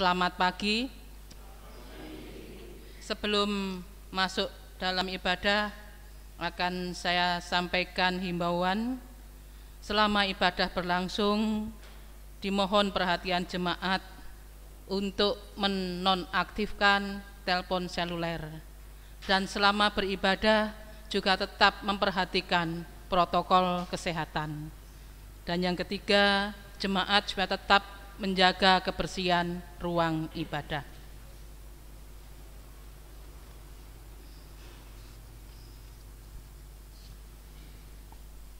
Selamat pagi. Sebelum masuk dalam ibadah, akan saya sampaikan himbauan. Selama ibadah berlangsung, dimohon perhatian jemaat untuk menonaktifkan telepon seluler. Dan selama beribadah juga tetap memperhatikan protokol kesehatan. Dan yang ketiga, jemaat juga tetap menjaga kebersihan ruang ibadah.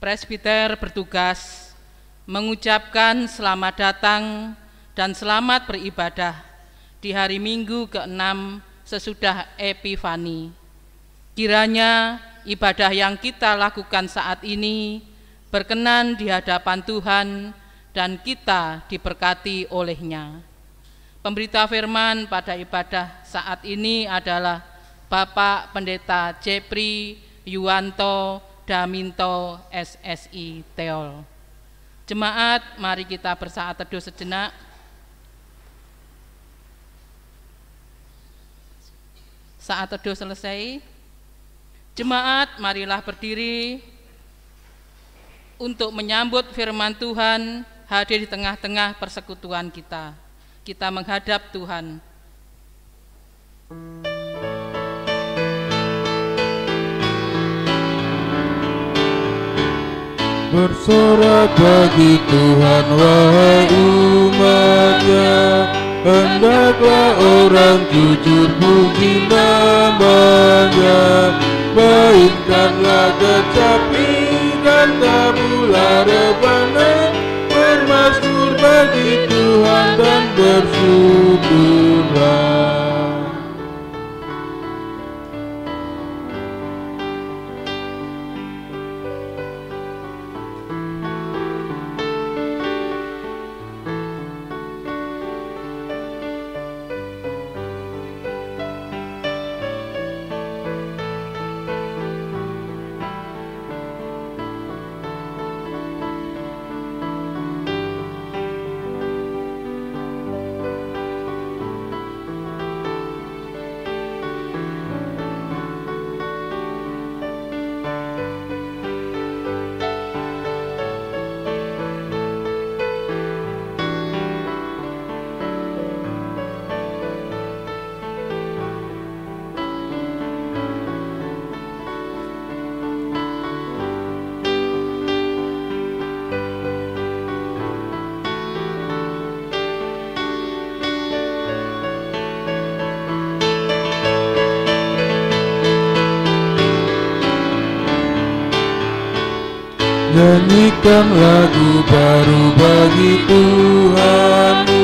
Presbiter bertugas mengucapkan selamat datang dan selamat beribadah di hari Minggu ke-6 sesudah Epifani. Kiranya ibadah yang kita lakukan saat ini berkenan di hadapan Tuhan dan kita diberkati olehnya. Pemberita firman pada ibadah saat ini adalah Bapak Pendeta Jepri Yuwanto Daminto SSI Teol. Jemaat, mari kita bersaat teduh sejenak. Saat teduh selesai, jemaat marilah berdiri untuk menyambut firman Tuhan hadir di tengah-tengah persekutuan kita. Kita menghadap Tuhan. Bersorak bagi Tuhan wahai umatnya, hendaklah orang jujur puji namanya. Mainkanlah kecapi dan tabula rebana, bermazmur bagi Tuhan dan bersyukurlah. Nyanyikan lagu baru bagi Tuhanmu,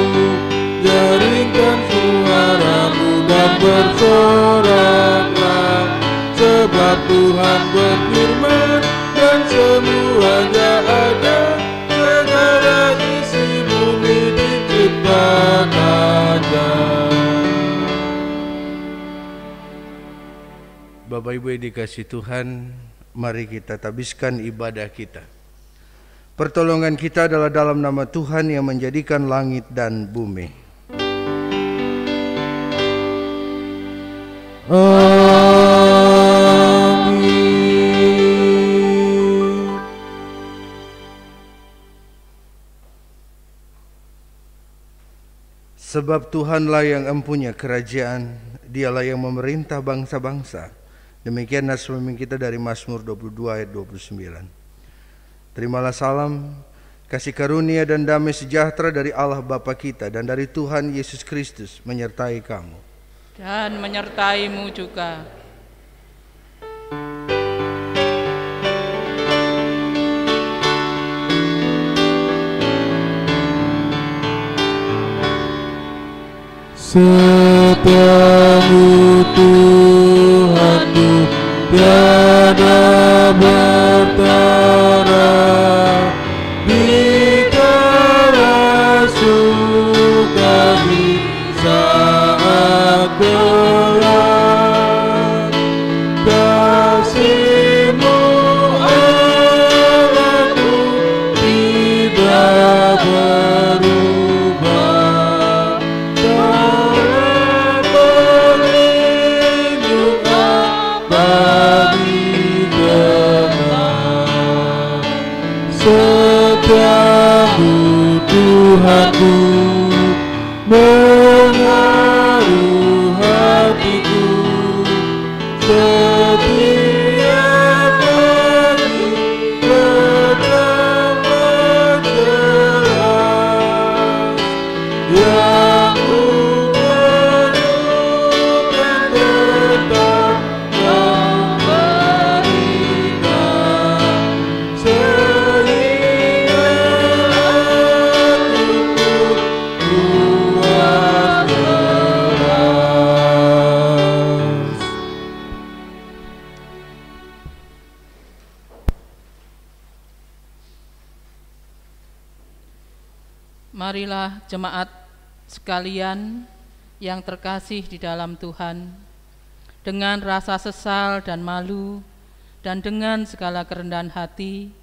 jaringkan suaramu dan bersoraklah, sebab Tuhan berfirman dan semuanya ada, segala isi bumi diciptakannya. Bapak Ibu yang dikasihi Tuhan, mari kita tabiskan ibadah kita. Pertolongan kita adalah dalam nama Tuhan yang menjadikan langit dan bumi. Amin. Sebab Tuhanlah yang empunya kerajaan, Dialah yang memerintah bangsa-bangsa. Demikian nas pemimpin kita dari Mazmur 22 ayat 29. Terimalah salam, kasih karunia dan damai sejahtera dari Allah Bapa kita dan dari Tuhan Yesus Kristus menyertai kamu. Dan menyertaimu juga. Setiamu Tuhanku tiada bertara, dikala suka di saat gelap, kasih-Mu Allahku tidak berubah. Marilah jemaat sekalian yang terkasih di dalam Tuhan, dengan rasa sesal dan malu dan dengan segala kerendahan hati,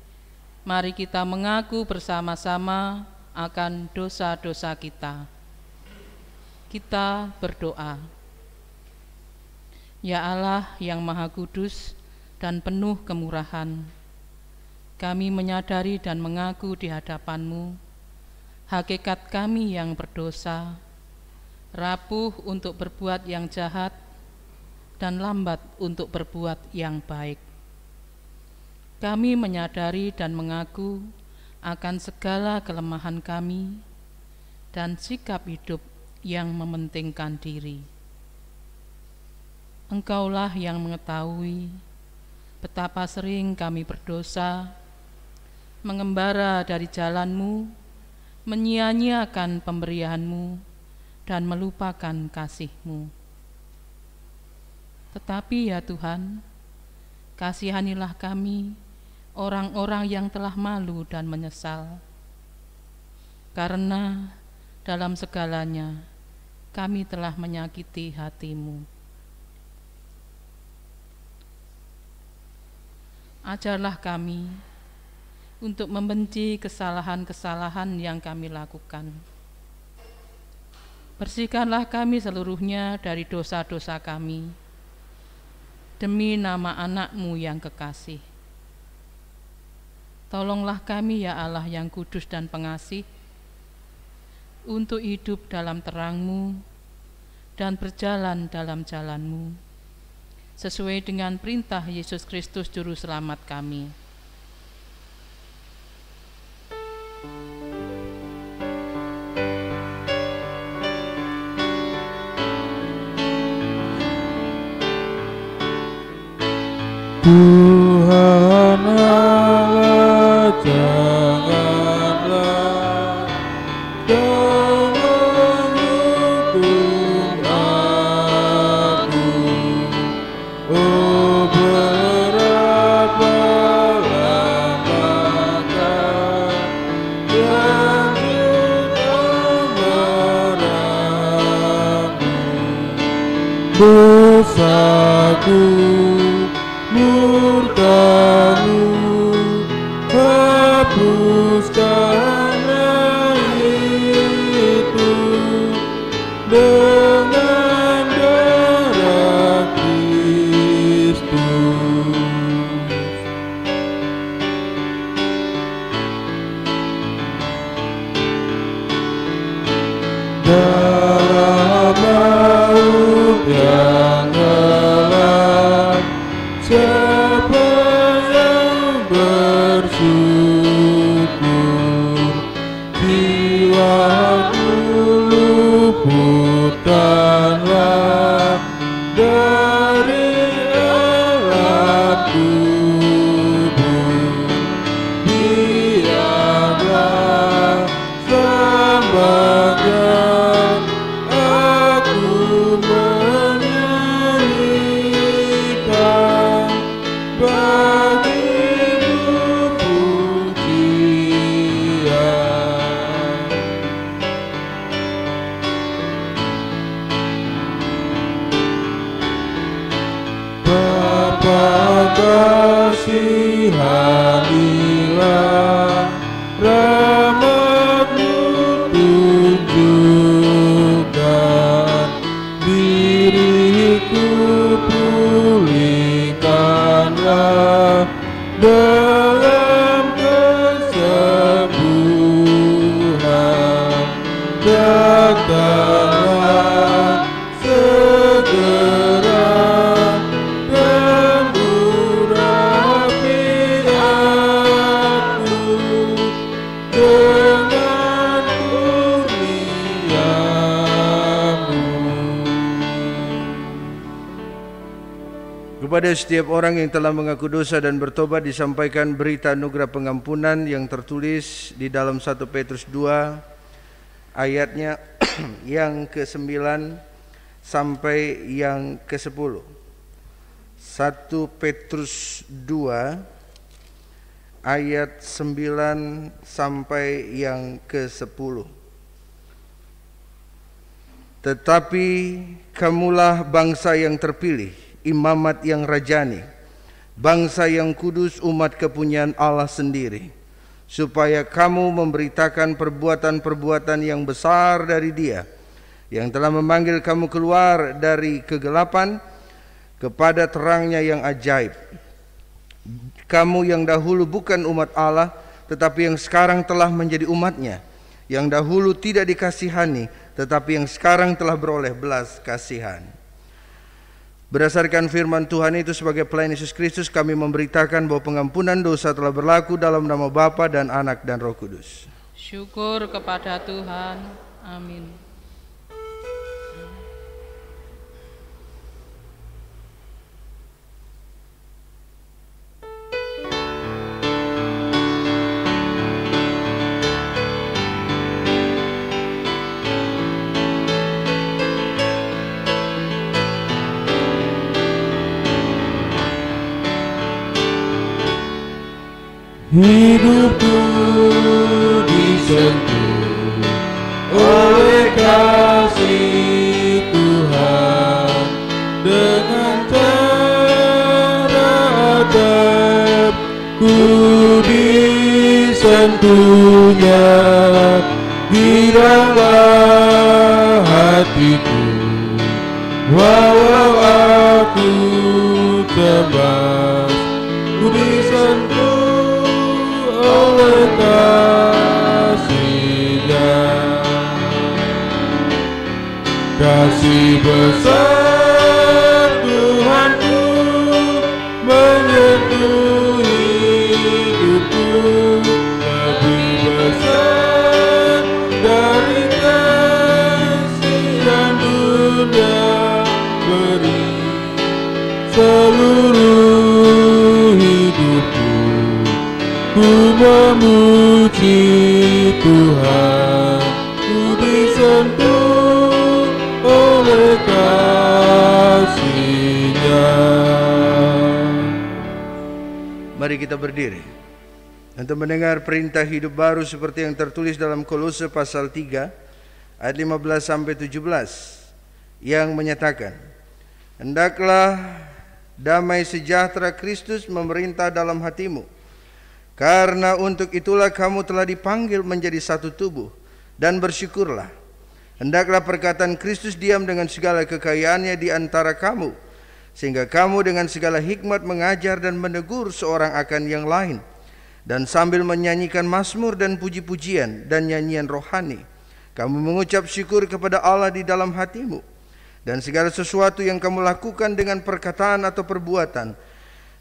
mari kita mengaku bersama-sama akan dosa-dosa kita. Kita berdoa. Ya Allah yang Maha Kudus dan penuh kemurahan, kami menyadari dan mengaku di hadapan-Mu hakikat kami yang berdosa, rapuh untuk berbuat yang jahat, dan lambat untuk berbuat yang baik. Kami menyadari dan mengaku akan segala kelemahan kami dan sikap hidup yang mementingkan diri. Engkaulah yang mengetahui betapa sering kami berdosa, mengembara dari jalan-Mu, menyia-nyiakan pemberian-Mu, dan melupakan kasih-Mu. Tetapi ya Tuhan, kasihanilah kami, orang-orang yang telah malu dan menyesal, karena dalam segalanya kami telah menyakiti hati-Mu. Ajarlah kami untuk membenci kesalahan-kesalahan yang kami lakukan. Bersihkanlah kami seluruhnya dari dosa-dosa kami, demi nama anak-Mu yang kekasih. Tolonglah kami ya Allah yang kudus dan pengasih, untuk hidup dalam terang-Mu dan berjalan dalam jalan-Mu, sesuai dengan perintah Yesus Kristus Juru Selamat kami. Tuhan Allah, janganlah Kau menghukum aku. Oh, berapa lamakah yang sudah marahmu. Dosaku, murka-Mu, hapuskanlah itu dengan darah Kristus. Darah maut yang gelap, siapa yang bersyukur? Jiwaku luputkanlah dari alam kubur. Biarlah sebagian aku menyanyikan bagi-Mu pujian. Bapa, kasihanilah, rahmat-Mu tunjukkan, diriku pulihkanlah dalam kesembuhan. Datanglah segera dan urapi aku dengan kurnia-Mu. Kepada setiap orang yang telah mengaku dosa dan bertobat disampaikan berita anugerah pengampunan yang tertulis di dalam 1 Petrus 2 ayatnya yang ke-9 sampai yang ke-10. 1 Petrus 2 ayat 9 sampai yang ke-10. Tetapi kamulah bangsa yang terpilih, imamat yang rajani, bangsa yang kudus, umat kepunyaan Allah sendiri, supaya kamu memberitakan perbuatan-perbuatan yang besar dari Dia yang telah memanggil kamu keluar dari kegelapan kepada terangnya yang ajaib. Kamu yang dahulu bukan umat Allah, tetapi yang sekarang telah menjadi umatnya, yang dahulu tidak dikasihani, tetapi yang sekarang telah beroleh belas kasihan. Berdasarkan firman Tuhan itu, sebagai pelayan Yesus Kristus, kami memberitakan bahwa pengampunan dosa telah berlaku dalam nama Bapa dan Anak dan Roh Kudus. Syukur kepada Tuhan. Amin. Hidupku disentuh oleh kasih Tuhan, dengan cara ajaib ku disentuhnya, giranglah hatiku walau aku tebas, ku disentuh oleh kasih-Nya. Kasih besar Tuhanku menyentuh hidupku, lebih besar dari kasih yang dunia beri. Seluruh hidupku ku memuji Tuhan, ku disentuh oleh kasih-Nya. Mari kita berdiri untuk mendengar perintah hidup baru seperti yang tertulis dalam Kolose pasal 3 ayat 15 sampai 17 yang menyatakan, hendaklah damai sejahtera Kristus memerintah dalam hatimu, karena untuk itulah kamu telah dipanggil menjadi satu tubuh, dan bersyukurlah. Hendaklah perkataan Kristus diam dengan segala kekayaannya di antara kamu, sehingga kamu dengan segala hikmat mengajar dan menegur seorang akan yang lain, dan sambil menyanyikan mazmur dan puji-pujian dan nyanyian rohani, kamu mengucap syukur kepada Allah di dalam hatimu. Dan segala sesuatu yang kamu lakukan dengan perkataan atau perbuatan,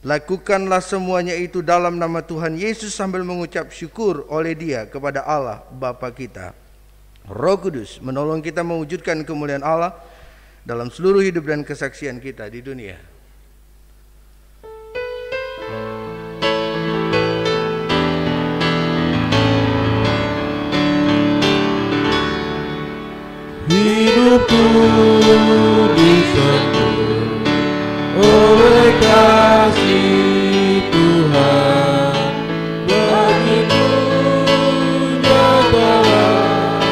lakukanlah semuanya itu dalam nama Tuhan Yesus sambil mengucap syukur oleh Dia kepada Allah Bapa kita. Roh Kudus menolong kita mewujudkan kemuliaan Allah dalam seluruh hidup dan kesaksian kita di dunia. Hidupku disentuh oleh kasih Tuhan, begitu nyatalah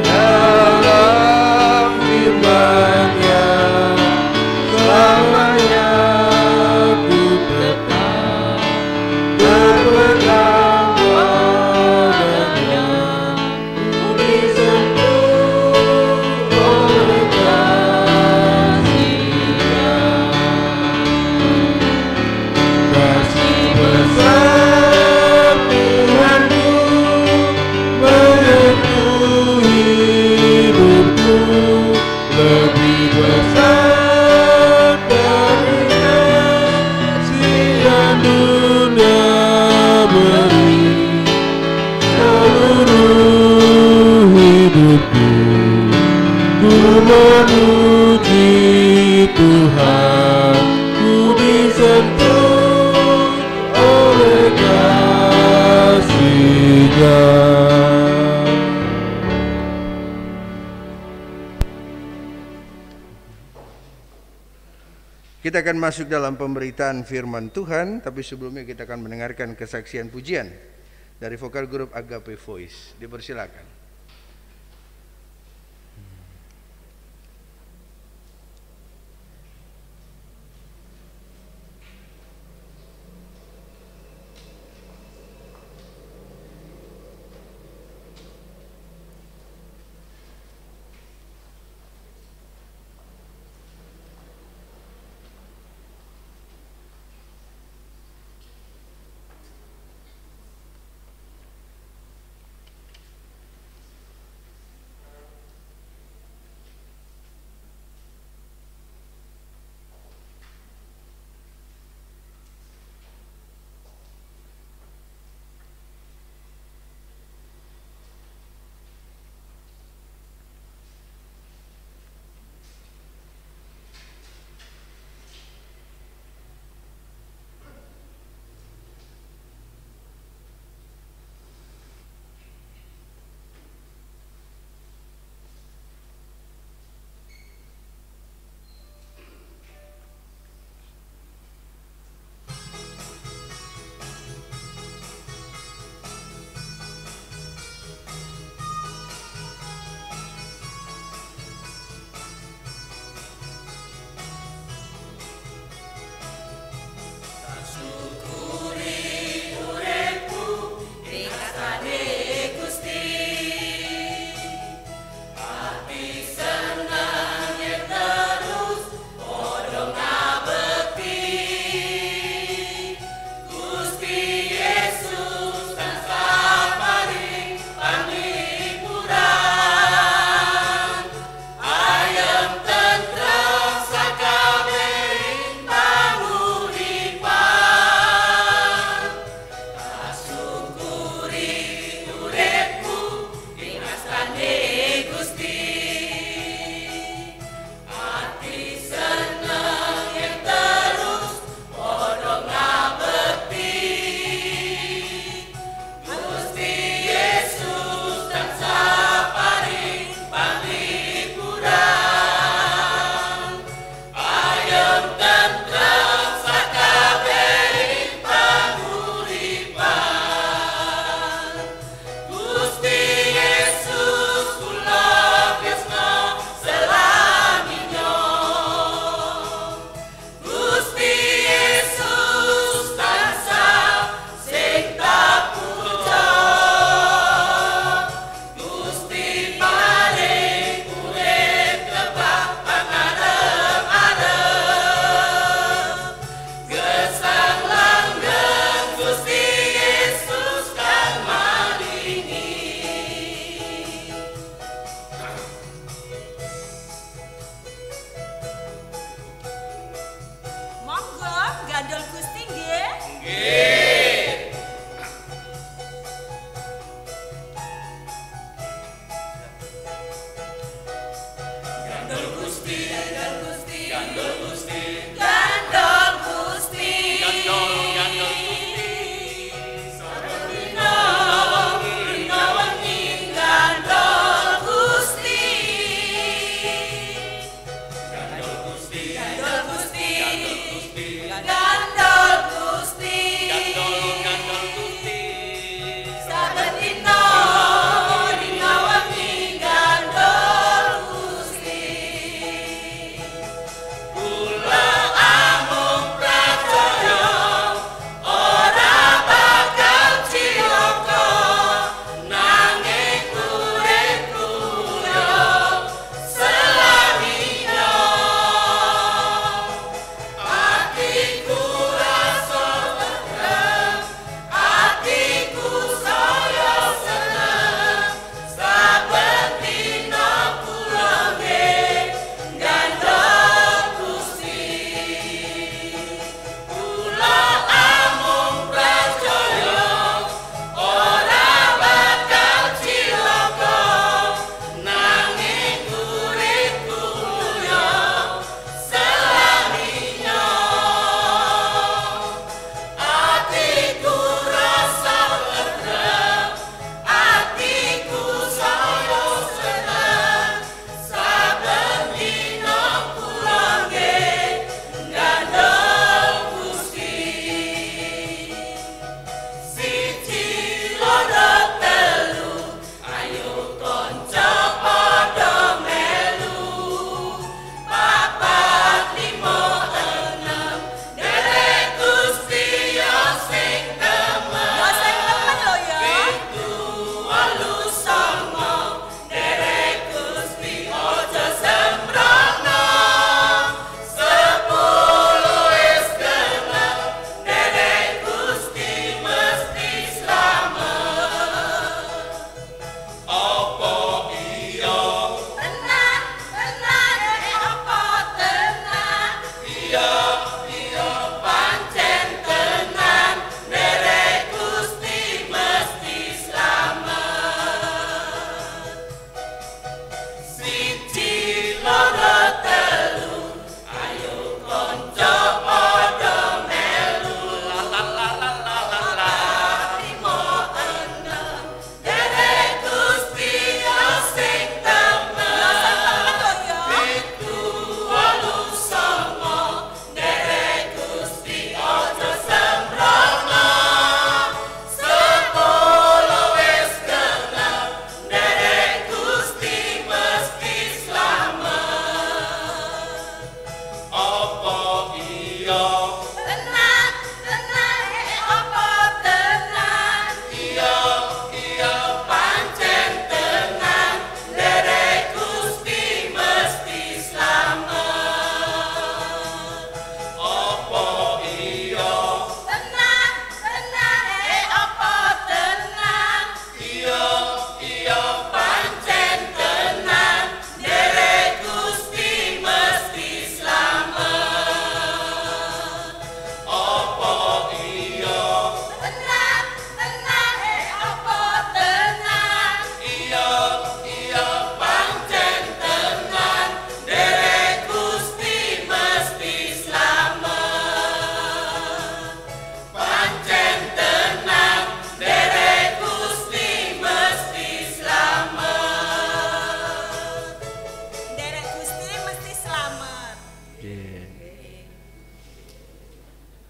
dalam firman-Nya, selamanya ku tetap berpegang padanya, ku disentuh oleh kasih-Nya. Kasih besar Tuhanku menyentuh hidupku, lebih besar dari kasih yang dunia beri. Seluruh hidupku ku memuji Tuhan, ku disentuh oleh kasih-Nya. Kita akan masuk dalam pemberitaan firman Tuhan, tapi sebelumnya kita akan mendengarkan kesaksian pujian dari vokal grup Agape Voice. Dipersilakan.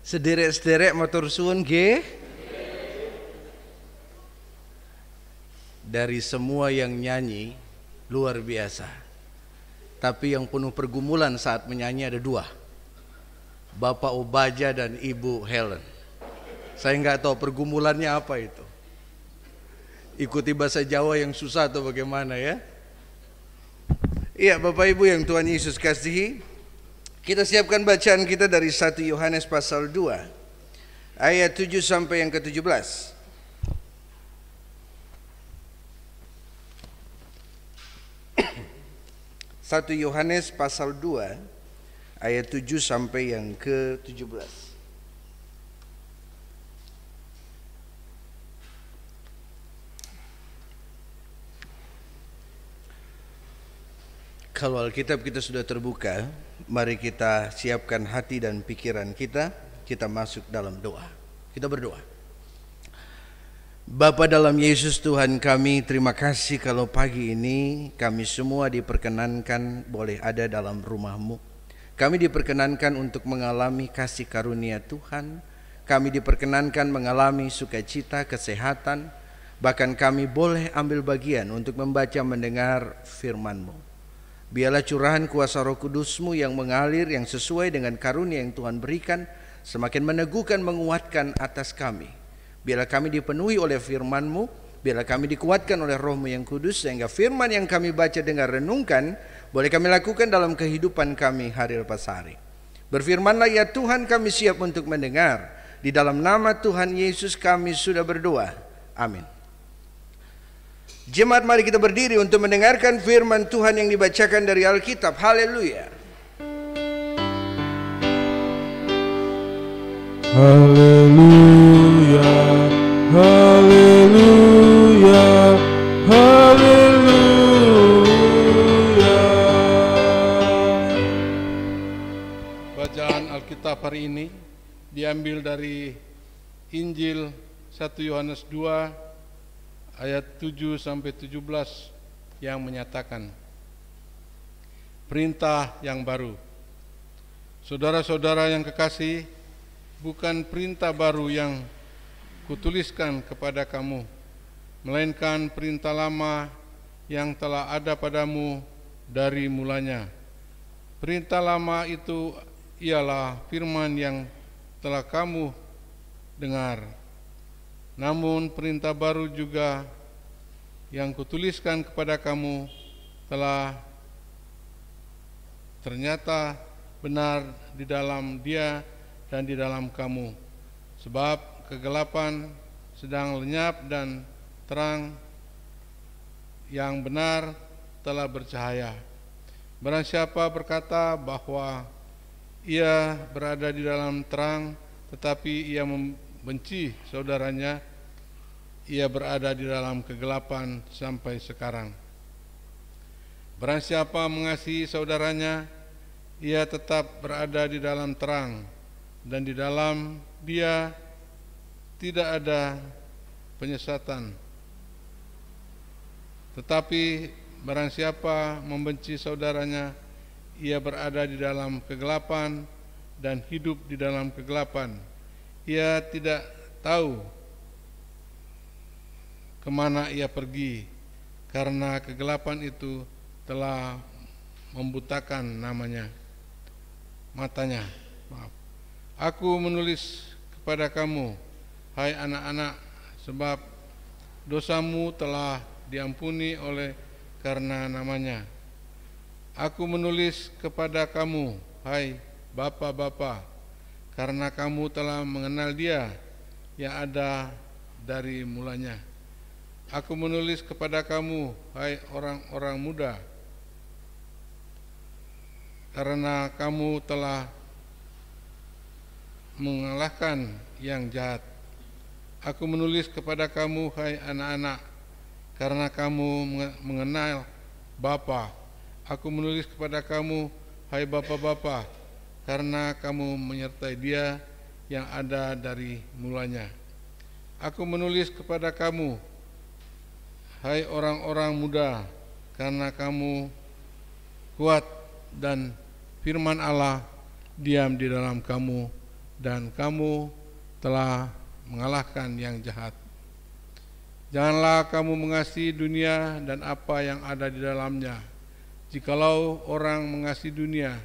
Sederek-sederek matur suwun nggih. Dari semua yang nyanyi luar biasa. Tapi yang penuh pergumulan saat menyanyi ada dua. Bapak Obaja dan Ibu Helen. Saya nggak tahu pergumulannya apa itu. Ikuti bahasa Jawa yang susah atau bagaimana ya? Iya, Bapak Ibu yang Tuhan Yesus kasihi, kita siapkan bacaan kita dari 1 Yohanes pasal 2 ayat 7 sampai yang ke-17. 1 Yohanes pasal 2 ayat 7 sampai yang ke-17. Kalau Alkitab kita sudah terbuka, Mari kita siapkan hati dan pikiran kita. Kita masuk dalam doa. Kita berdoa. Bapa dalam Yesus Tuhan kami, terima kasih kalau pagi ini kami semua diperkenankan boleh ada dalam rumah-Mu. Kami diperkenankan untuk mengalami kasih karunia Tuhan. Kami diperkenankan mengalami sukacita, kesehatan. Bahkan kami boleh ambil bagian untuk membaca mendengar firman-Mu. Biarlah curahan kuasa Roh Kudus-Mu yang mengalir, yang sesuai dengan karunia yang Tuhan berikan, semakin meneguhkan, menguatkan atas kami. Biarlah kami dipenuhi oleh firman-Mu, biarlah kami dikuatkan oleh Roh-Mu yang kudus, sehingga firman yang kami baca, dengar, renungkan, boleh kami lakukan dalam kehidupan kami hari lepas hari. Berfirmanlah ya Tuhan, kami siap untuk mendengar. Di dalam nama Tuhan Yesus kami sudah berdoa. Amin. Jemaat, mari kita berdiri untuk mendengarkan firman Tuhan yang dibacakan dari Alkitab. Haleluya. Haleluya, haleluya, haleluya. Bacaan Alkitab hari ini diambil dari Injil 1 Yohanes 2 ayat 7 sampai 17 yang menyatakan perintah yang baru. Saudara-saudara yang kekasih, bukan perintah baru yang kutuliskan kepada kamu, melainkan perintah lama yang telah ada padamu dari mulanya. Perintah lama itu ialah firman yang telah kamu dengar. Namun perintah baru juga yang kutuliskan kepada kamu telah ternyata benar di dalam Dia dan di dalam kamu. Sebab kegelapan sedang lenyap dan terang yang benar telah bercahaya. Barang siapa berkata bahwa ia berada di dalam terang, tetapi ia membenci saudaranya, ia berada di dalam kegelapan sampai sekarang. Barang siapa mengasihi saudaranya, ia tetap berada di dalam terang, dan di dalam dia tidak ada penyesatan. Tetapi barang siapa membenci saudaranya, ia berada di dalam kegelapan dan hidup di dalam kegelapan. Ia tidak tahu kemana ia pergi, karena kegelapan itu telah membutakan matanya. Aku menulis kepada kamu, hai anak-anak, sebab dosamu telah diampuni oleh karena namanya. Aku menulis kepada kamu, hai bapa-bapa, karena kamu telah mengenal Dia yang ada dari mulanya. Aku menulis kepada kamu, hai orang-orang muda, karena kamu telah mengalahkan yang jahat. Aku menulis kepada kamu, hai anak-anak, karena kamu mengenal Bapa. Aku menulis kepada kamu, hai bapa-bapa, karena kamu menyertai Dia yang ada dari mulanya. Aku menulis kepada kamu, hai orang-orang muda, karena kamu kuat dan firman Allah diam di dalam kamu, dan kamu telah mengalahkan yang jahat. Janganlah kamu mengasihi dunia dan apa yang ada di dalamnya. Jikalau orang mengasihi dunia,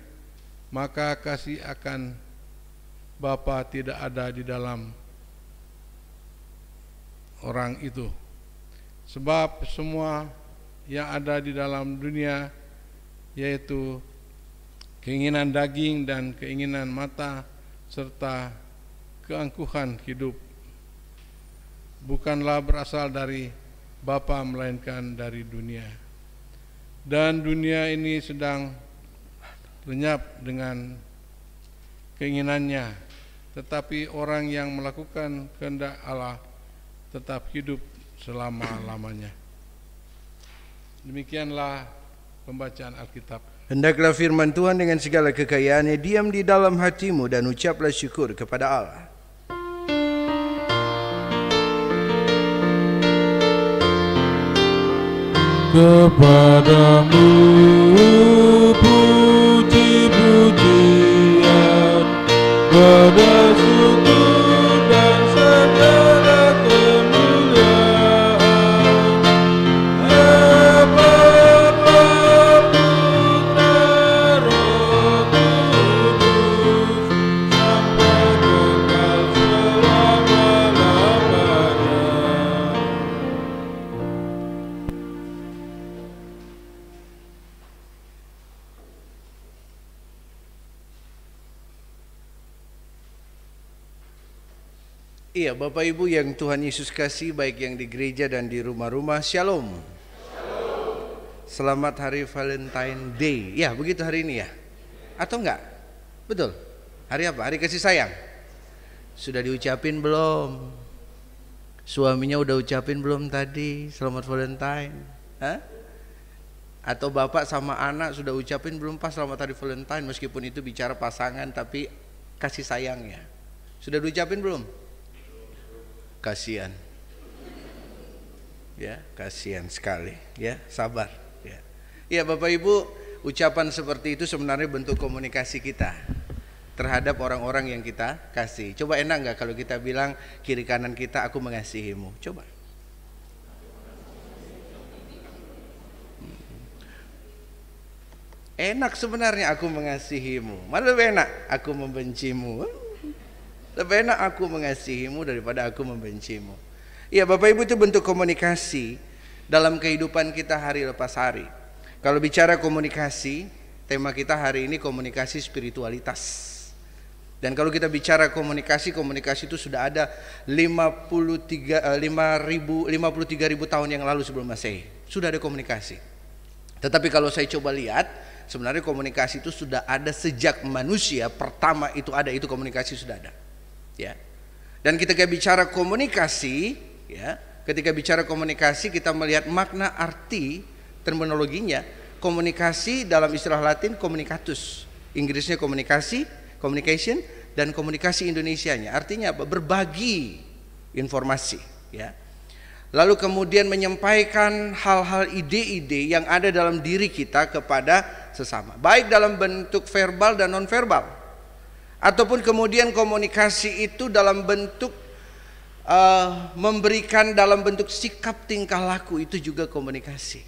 maka kasih akan Bapa tidak ada di dalam orang itu. Sebab semua yang ada di dalam dunia, yaitu keinginan daging dan keinginan mata serta keangkuhan hidup, bukanlah berasal dari Bapa melainkan dari dunia. Dan dunia ini sedang lenyap dengan keinginannya, tetapi orang yang melakukan kehendak Allah tetap hidup selama-lamanya. Demikianlah pembacaan Alkitab. Hendaklah firman Tuhan dengan segala kekayaannya diam di dalam hatimu dan ucaplah syukur kepada Allah. Kepadamu puji-pujian, pada syukur dan segala kemuliaan. Bapa, Putra, Roh Kudus, sampai kekal selama-lamanya. Iya, Bapak Ibu yang Tuhan Yesus kasih, baik yang di gereja dan di rumah-rumah, Shalom. Selamat hari Valentine Day. Ya, begitu hari ini ya? Atau enggak? Betul? Hari apa? Hari kasih sayang? Sudah diucapin belum? Suaminya udah ucapin belum tadi? Selamat Valentine. Hah? Atau bapak sama anak sudah ucapin belum pas selamat hari Valentine? Meskipun itu bicara pasangan, tapi kasih sayangnya sudah diucapin belum? Kasihan, ya, kasihan sekali, ya, sabar, ya. Ya, Bapak Ibu, ucapan seperti itu sebenarnya bentuk komunikasi kita terhadap orang-orang yang kita kasih. Coba enak nggak kalau kita bilang kiri kanan kita, aku mengasihimu? Coba. Enak sebenarnya, aku mengasihimu. Mana lebih enak? Aku membencimu. Lebih enak aku mengasihimu daripada aku membencimu. Ya, Bapak Ibu, itu bentuk komunikasi dalam kehidupan kita hari lepas hari. Kalau bicara komunikasi, tema kita hari ini komunikasi spiritualitas. Dan kalau kita bicara komunikasi itu sudah ada 53.000 tahun yang lalu sebelum Masehi. Sudah ada komunikasi. Tetapi kalau saya coba lihat, sebenarnya komunikasi itu sudah ada sejak manusia pertama itu ada, itu komunikasi sudah ada. Ya. Dan ketika bicara komunikasi, ya, ketika bicara komunikasi kita melihat makna, arti, terminologinya. Komunikasi dalam istilah Latin communicatus, Inggrisnya komunikasi, communication, dan komunikasi Indonesianya artinya apa? Berbagi informasi, ya. Lalu kemudian menyampaikan hal-hal, ide-ide yang ada dalam diri kita kepada sesama, baik dalam bentuk verbal dan non verbal. Ataupun kemudian komunikasi itu dalam bentuk memberikan dalam bentuk sikap tingkah laku, itu juga komunikasi.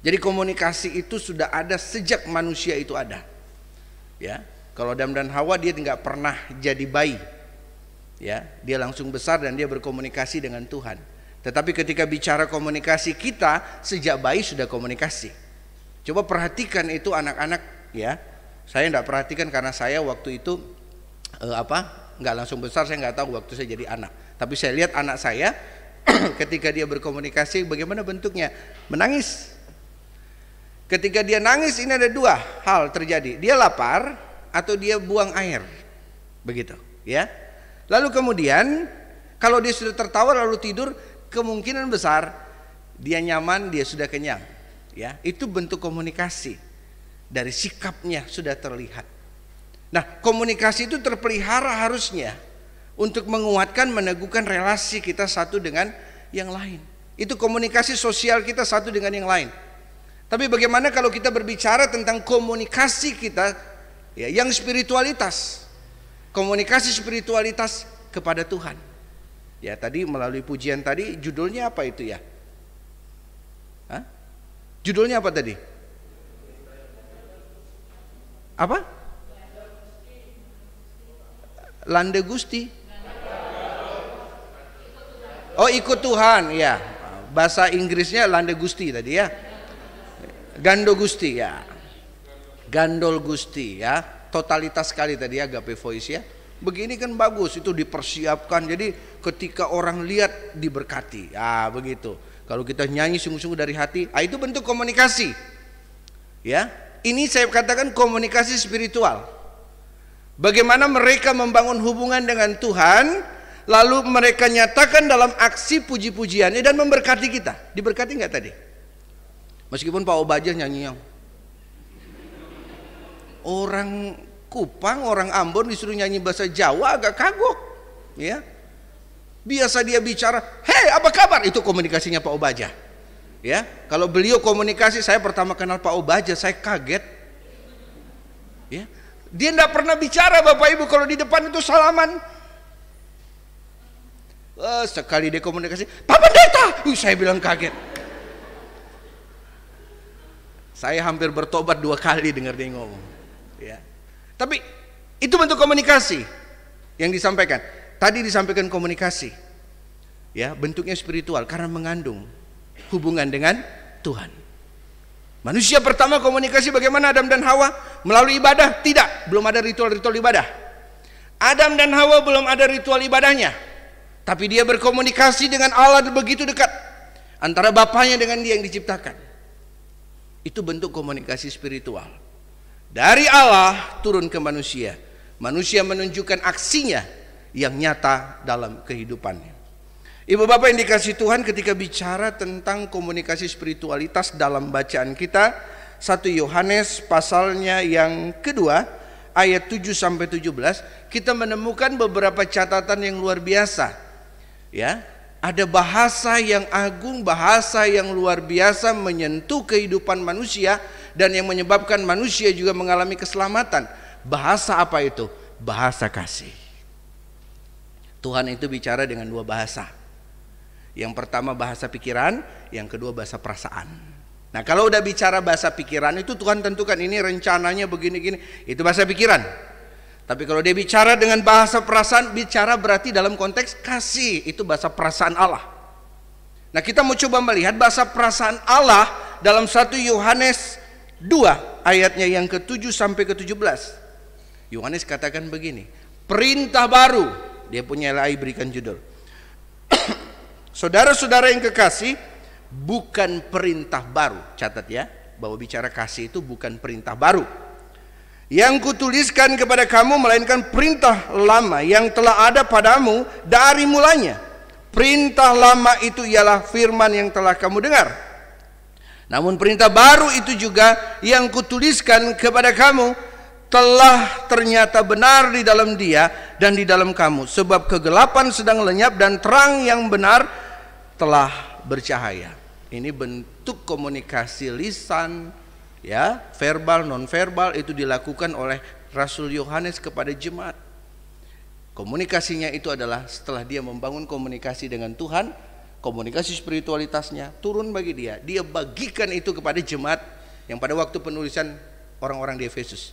Jadi komunikasi itu sudah ada sejak manusia itu ada. Ya, kalau Adam dan Hawa dia tidak pernah jadi bayi. Ya, dia langsung besar dan dia berkomunikasi dengan Tuhan. Tetapi ketika bicara komunikasi, kita sejak bayi sudah komunikasi. Coba perhatikan itu anak-anak, ya. Saya tidak perhatikan karena saya waktu itu nggak langsung besar, saya nggak tahu waktu saya jadi anak. Tapi saya lihat anak saya ketika dia berkomunikasi bagaimana bentuknya, menangis. Ketika dia nangis ini ada dua hal terjadi, dia lapar atau dia buang air, begitu, ya. Lalu kemudian kalau dia sudah tertawa lalu tidur, kemungkinan besar dia nyaman, dia sudah kenyang, ya. Itu bentuk komunikasi. Dari sikapnya sudah terlihat. Nah, komunikasi itu terpelihara harusnya untuk menguatkan, meneguhkan relasi kita satu dengan yang lain. Itu komunikasi sosial kita satu dengan yang lain. Tapi bagaimana kalau kita berbicara tentang komunikasi kita, ya, yang spiritualitas, komunikasi spiritualitas kepada Tuhan. Ya, tadi melalui pujian tadi judulnya apa itu ya? Hah? Judulnya apa tadi? Apa? Lande Gusti. Oh, ikut Tuhan, ya. Bahasa Inggrisnya Lande Gusti tadi ya. Gando Gusti ya. Gandol Gusti ya. Totalitas sekali tadi ya, Agape Voice ya. Begini kan bagus, itu dipersiapkan. Jadi ketika orang lihat diberkati. Ya, begitu. Kalau kita nyanyi sungguh-sungguh dari hati, itu bentuk komunikasi. Ya. Ini saya katakan komunikasi spiritual. Bagaimana mereka membangun hubungan dengan Tuhan, lalu mereka nyatakan dalam aksi puji-pujiannya dan memberkati kita. Diberkati nggak tadi? Meskipun Pak Obaja nyanyi yang orang Kupang, orang Ambon disuruh nyanyi bahasa Jawa agak kagok, ya. Biasa dia bicara, "Hei, apa kabar?" Itu komunikasinya Pak Obaja. Ya, kalau beliau komunikasi, saya pertama kenal Pak Obaja, saya kaget. Ya, dia tidak pernah bicara Bapak Ibu, kalau di depan itu salaman. Sekali dia komunikasi, "Pak Pendeta," saya bilang kaget. Saya hampir bertobat 2 kali dengar dia ngomong. Ya. Tapi itu bentuk komunikasi yang disampaikan. Tadi disampaikan komunikasi, ya, bentuknya spiritual karena mengandung hubungan dengan Tuhan. Manusia pertama komunikasi bagaimana Adam dan Hawa? Melalui ibadah? Tidak, belum ada ritual-ritual ibadah. Adam dan Hawa belum ada ritual ibadahnya, tapi dia berkomunikasi dengan Allah begitu dekat, antara bapaknya dengan dia yang diciptakan. Itu bentuk komunikasi spiritual. Dari Allah turun ke manusia. Manusia menunjukkan aksinya yang nyata dalam kehidupannya. Ibu bapak yang dikasihi Tuhan, ketika bicara tentang komunikasi spiritualitas dalam bacaan kita, 1 Yohanes pasalnya yang kedua ayat 7 sampai 17, kita menemukan beberapa catatan yang luar biasa. Ya, ada bahasa yang agung, bahasa yang luar biasa menyentuh kehidupan manusia dan yang menyebabkan manusia juga mengalami keselamatan. Bahasa apa itu? Bahasa kasih. Tuhan itu bicara dengan 2 bahasa. Yang pertama bahasa pikiran, yang kedua bahasa perasaan. Nah, kalau udah bicara bahasa pikiran itu Tuhan tentukan ini rencananya begini-gini, itu bahasa pikiran. Tapi kalau dia bicara dengan bahasa perasaan, bicara berarti dalam konteks kasih, itu bahasa perasaan Allah. Nah, kita mau coba melihat bahasa perasaan Allah dalam 1 Yohanes 2 ayatnya yang ke-7 sampai ke-17. Yohanes katakan begini, perintah baru, dia punya LAI berikan judul. Saudara-saudara yang kekasih, bukan perintah baru. Catat ya, bahwa bicara kasih itu bukan perintah baru yang kutuliskan kepada kamu, melainkan perintah lama yang telah ada padamu dari mulanya. Perintah lama itu ialah firman yang telah kamu dengar. Namun perintah baru itu juga yang kutuliskan kepada kamu telah ternyata benar di dalam dia dan di dalam kamu. Sebab kegelapan sedang lenyap dan terang yang benar telah bercahaya. Ini bentuk komunikasi lisan, ya, verbal, non verbal, itu dilakukan oleh Rasul Yohanes kepada jemaat. Komunikasinya itu adalah setelah dia membangun komunikasi dengan Tuhan, komunikasi spiritualitasnya turun bagi dia. Dia bagikan itu kepada jemaat yang pada waktu penulisan orang-orang di Efesus,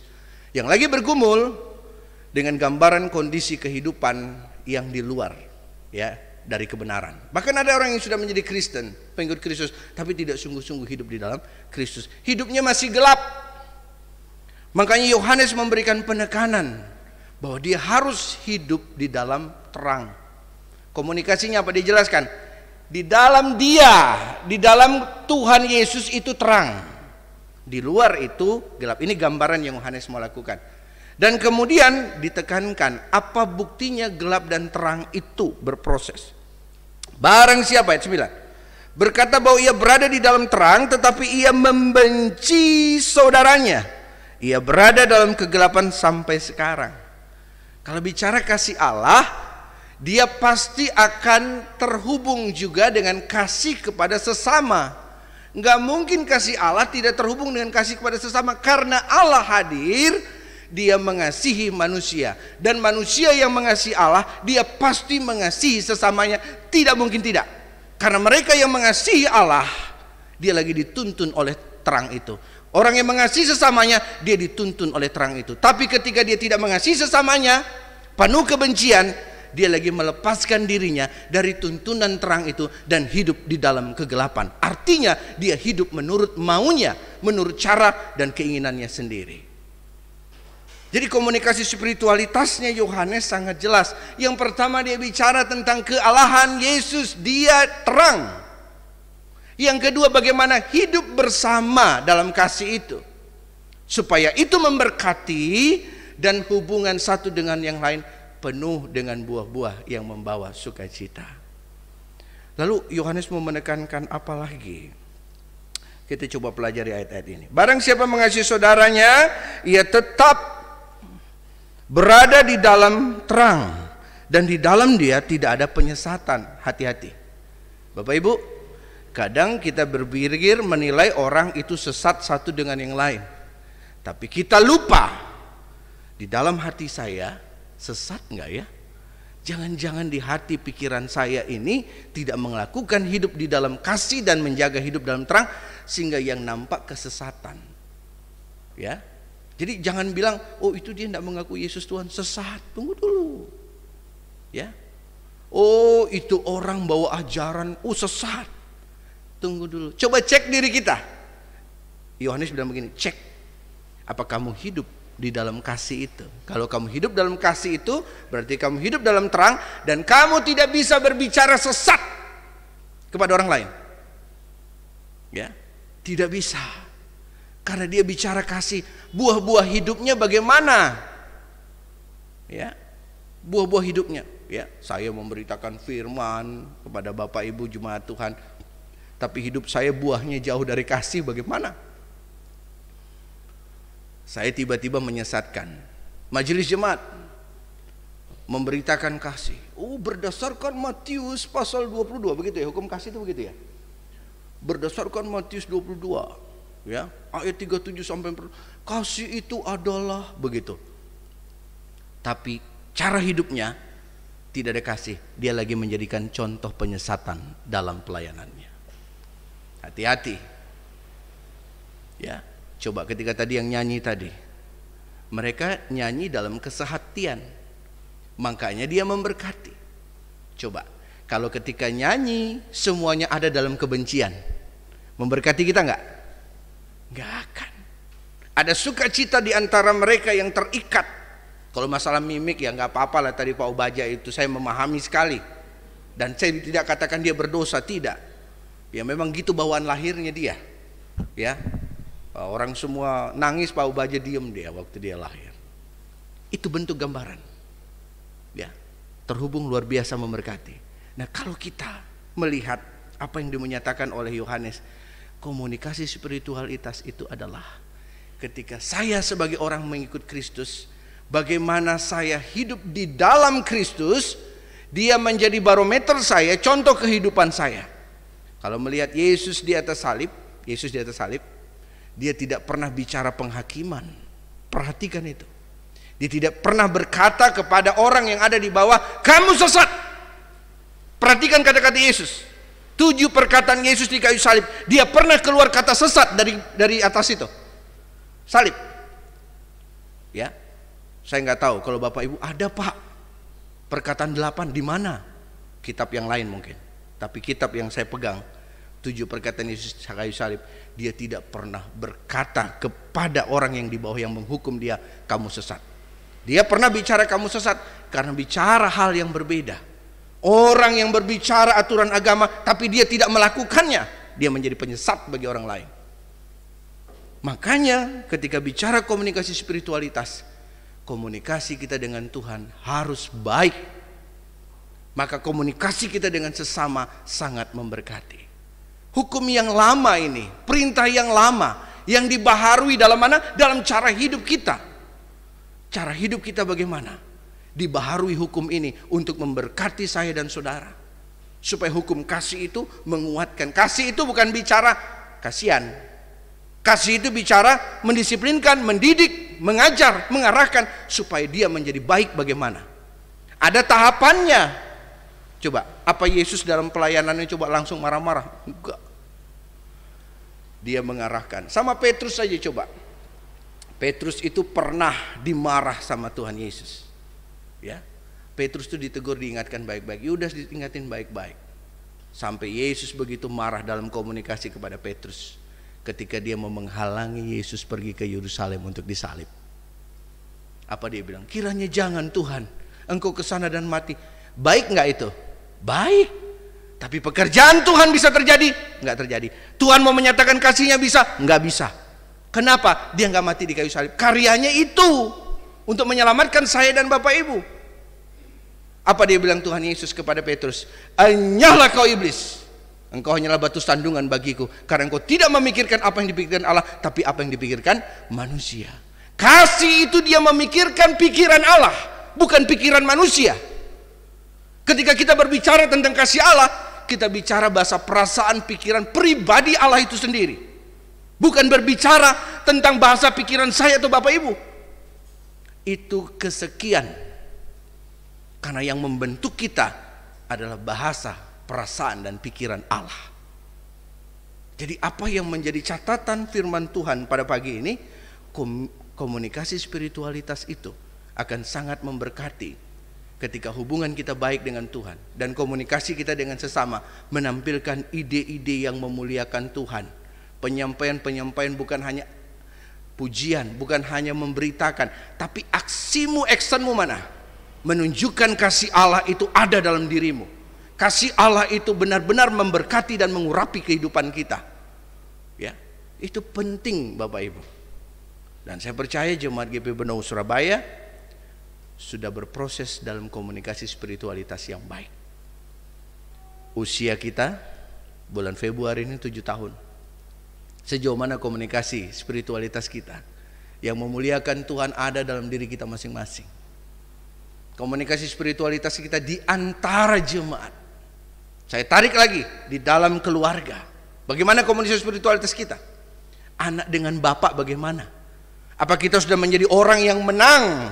yang lagi bergumul dengan gambaran kondisi kehidupan yang di luar, ya, dari kebenaran. Bahkan ada orang yang sudah menjadi Kristen, pengikut Kristus, tapi tidak sungguh-sungguh hidup di dalam Kristus. Hidupnya masih gelap. Makanya Yohanes memberikan penekanan bahwa dia harus hidup di dalam terang. Komunikasinya apa? Dijelaskan. Di dalam dia, di dalam Tuhan Yesus itu terang. Di luar itu gelap. Ini gambaran yang Yohanes mau lakukan. Dan kemudian ditekankan apa buktinya gelap dan terang itu berproses. Barang siapa, ayat 9, berkata bahwa ia berada di dalam terang tetapi ia membenci saudaranya, ia berada dalam kegelapan sampai sekarang. Kalau bicara kasih Allah, dia pasti akan terhubung juga dengan kasih kepada sesama. Nggak mungkin kasih Allah tidak terhubung dengan kasih kepada sesama, karena Allah hadir, dia mengasihi manusia, dan manusia yang mengasihi Allah, dia pasti mengasihi sesamanya. Tidak mungkin tidak, karena mereka yang mengasihi Allah, dia lagi dituntun oleh terang itu. Orang yang mengasihi sesamanya, dia dituntun oleh terang itu. Tapi ketika dia tidak mengasihi sesamanya, penuh kebencian, dia lagi melepaskan dirinya dari tuntunan terang itu dan hidup di dalam kegelapan. Artinya dia hidup menurut maunya, menurut cara dan keinginannya sendiri. Jadi komunikasi spiritualitasnya Yohanes sangat jelas. Yang pertama dia bicara tentang kealahan Yesus, dia terang. Yang kedua bagaimana hidup bersama dalam kasih itu, supaya itu memberkati dan hubungan satu dengan yang lain penuh dengan buah-buah yang membawa sukacita. Lalu Yohanes mau menekankan apa lagi? Kita coba pelajari ayat-ayat ini. Barang siapa mengasihi saudaranya, ia tetap berada di dalam terang, dan di dalam dia tidak ada penyesatan. Hati-hati Bapak Ibu, kadang kita berpikir menilai orang itu sesat satu dengan yang lain, tapi kita lupa di dalam hati saya sesat enggak ya? Jangan-jangan di hati pikiran saya ini tidak melakukan hidup di dalam kasih dan menjaga hidup dalam terang, sehingga yang nampak kesesatan. Ya, jadi jangan bilang, oh itu dia tidak mengaku Yesus Tuhan, sesat. Tunggu dulu. Ya, oh itu orang bawa ajaran, oh sesat. Tunggu dulu. Coba cek diri kita. Yohanes bilang begini, cek apa kamu hidup di dalam kasih itu. Kalau kamu hidup dalam kasih itu, berarti kamu hidup dalam terang, dan kamu tidak bisa berbicara sesat kepada orang lain. Ya, tidak bisa, karena dia bicara kasih. Buah-buah hidupnya bagaimana? Ya, buah-buah hidupnya. Ya, saya memberitakan firman kepada Bapak Ibu jemaat Tuhan, tapi hidup saya buahnya jauh dari kasih, bagaimana? Saya tiba-tiba menyesatkan majelis jemaat, memberitakan kasih. Oh, berdasarkan Matius pasal 22, begitu ya, hukum kasih itu begitu ya. Berdasarkan Matius 22, ya, ayat 37 sampai kasih itu adalah begitu. Tapi cara hidupnya tidak ada kasih, dia lagi menjadikan contoh penyesatan dalam pelayanannya. Hati-hati. Ya. Coba ketika tadi yang nyanyi tadi, mereka nyanyi dalam kesehatian, makanya dia memberkati. Coba kalau ketika nyanyi semuanya ada dalam kebencian, memberkati kita enggak? Enggak akan. Ada sukacita di antara mereka yang terikat. Kalau masalah mimik ya enggak apa-apa lah, tadi Pak Ubaja itu saya memahami sekali, dan saya tidak katakan dia berdosa, tidak. Ya memang gitu bawaan lahirnya dia. Ya. Orang semua nangis, Pak Ubaja diem dia waktu dia lahir. Itu bentuk gambaran. Ya, terhubung luar biasa memberkati. Nah, kalau kita melihat apa yang dinyatakan oleh Yohanes, komunikasi spiritualitas itu adalah ketika saya sebagai orang mengikut Kristus, bagaimana saya hidup di dalam Kristus, dia menjadi barometer saya, contoh kehidupan saya. Kalau melihat Yesus di atas salib, dia tidak pernah bicara penghakiman. Perhatikan itu. Dia tidak pernah berkata kepada orang yang ada di bawah, kamu sesat. Perhatikan kata-kata Yesus. 7 perkataan Yesus di kayu salib. Dia pernah keluar kata sesat dari atas itu salib. Ya, saya nggak tahu kalau Bapak Ibu ada Pak perkataan 8 di mana? Kitab yang lain mungkin. Tapi kitab yang saya pegang, 7 perkataan Yesus di kayu salib, dia tidak pernah berkata kepada orang yang di bawah yang menghukum dia, kamu sesat. Dia pernah bicara kamu sesat karena bicara hal yang berbeda. Orang yang berbicara aturan agama tapi dia tidak melakukannya, dia menjadi penyesat bagi orang lain. Makanya ketika bicara komunikasi spiritualitas, komunikasi kita dengan Tuhan harus baik. Maka komunikasi kita dengan sesama sangat memberkati. Hukum yang lama ini, perintah yang lama, yang dibaharui dalam mana? Dalam cara hidup kita. Cara hidup kita bagaimana? Dibaharui hukum ini untuk memberkati saya dan saudara. Supaya hukum kasih itu menguatkan. Kasih itu bukan bicara kasihan. Kasih itu bicara mendisiplinkan, mendidik, mengajar, mengarahkan supaya dia menjadi baik bagaimana. Ada tahapannya. Coba, apa Yesus dalam pelayanannya coba langsung marah-marah? Enggak. Dia mengarahkan. Sama Petrus saja coba. Petrus itu pernah dimarah sama Tuhan Yesus. Ya. Petrus itu ditegur, diingatkan baik-baik. Yudas diingatin baik-baik. Sampai Yesus begitu marah dalam komunikasi kepada Petrus ketika dia mau menghalangi Yesus pergi ke Yerusalem untuk disalib. Apa dia bilang? Kiranya jangan Tuhan, engkau ke sana dan mati. Baik enggak itu? Baik. Tapi pekerjaan Tuhan bisa terjadi? Enggak terjadi. Tuhan mau menyatakan kasihnya bisa? Enggak bisa. Kenapa? Dia enggak mati di kayu salib. Karyanya itu untuk menyelamatkan saya dan Bapak Ibu. Apa dia bilang Tuhan Yesus kepada Petrus? Enyahlah kau iblis. Engkau hanyalah batu sandungan bagiku, karena engkau tidak memikirkan apa yang dipikirkan Allah, tapi apa yang dipikirkan manusia. Kasih itu dia memikirkan pikiran Allah, bukan pikiran manusia. Ketika kita berbicara tentang kasih Allah, kita bicara bahasa perasaan, pikiran pribadi Allah itu sendiri, bukan berbicara tentang bahasa pikiran saya atau Bapak Ibu. Itu kesekian, karena yang membentuk kita adalah bahasa, perasaan, dan pikiran Allah. Jadi apa yang menjadi catatan firman Tuhan pada pagi ini, komunikasi spiritualitas itu akan sangat memberkati ketika hubungan kita baik dengan Tuhan, dan komunikasi kita dengan sesama menampilkan ide-ide yang memuliakan Tuhan. Penyampaian-penyampaian bukan hanya pujian, bukan hanya memberitakan, tapi aksimu, actionmu mana? Menunjukkan kasih Allah itu ada dalam dirimu. Kasih Allah itu benar-benar memberkati dan mengurapi kehidupan kita. Ya, itu penting Bapak Ibu. Dan saya percaya jemaat GP Benou Surabaya sudah berproses dalam komunikasi spiritualitas yang baik. Usia kita bulan Februari ini 7 tahun. Sejauh mana komunikasi spiritualitas kita yang memuliakan Tuhan ada dalam diri kita masing-masing. Komunikasi spiritualitas kita di antara jemaat. Saya tarik lagi di dalam keluarga. Bagaimana komunikasi spiritualitas kita? Anak dengan bapak bagaimana? Apa kita sudah menjadi orang yang menang?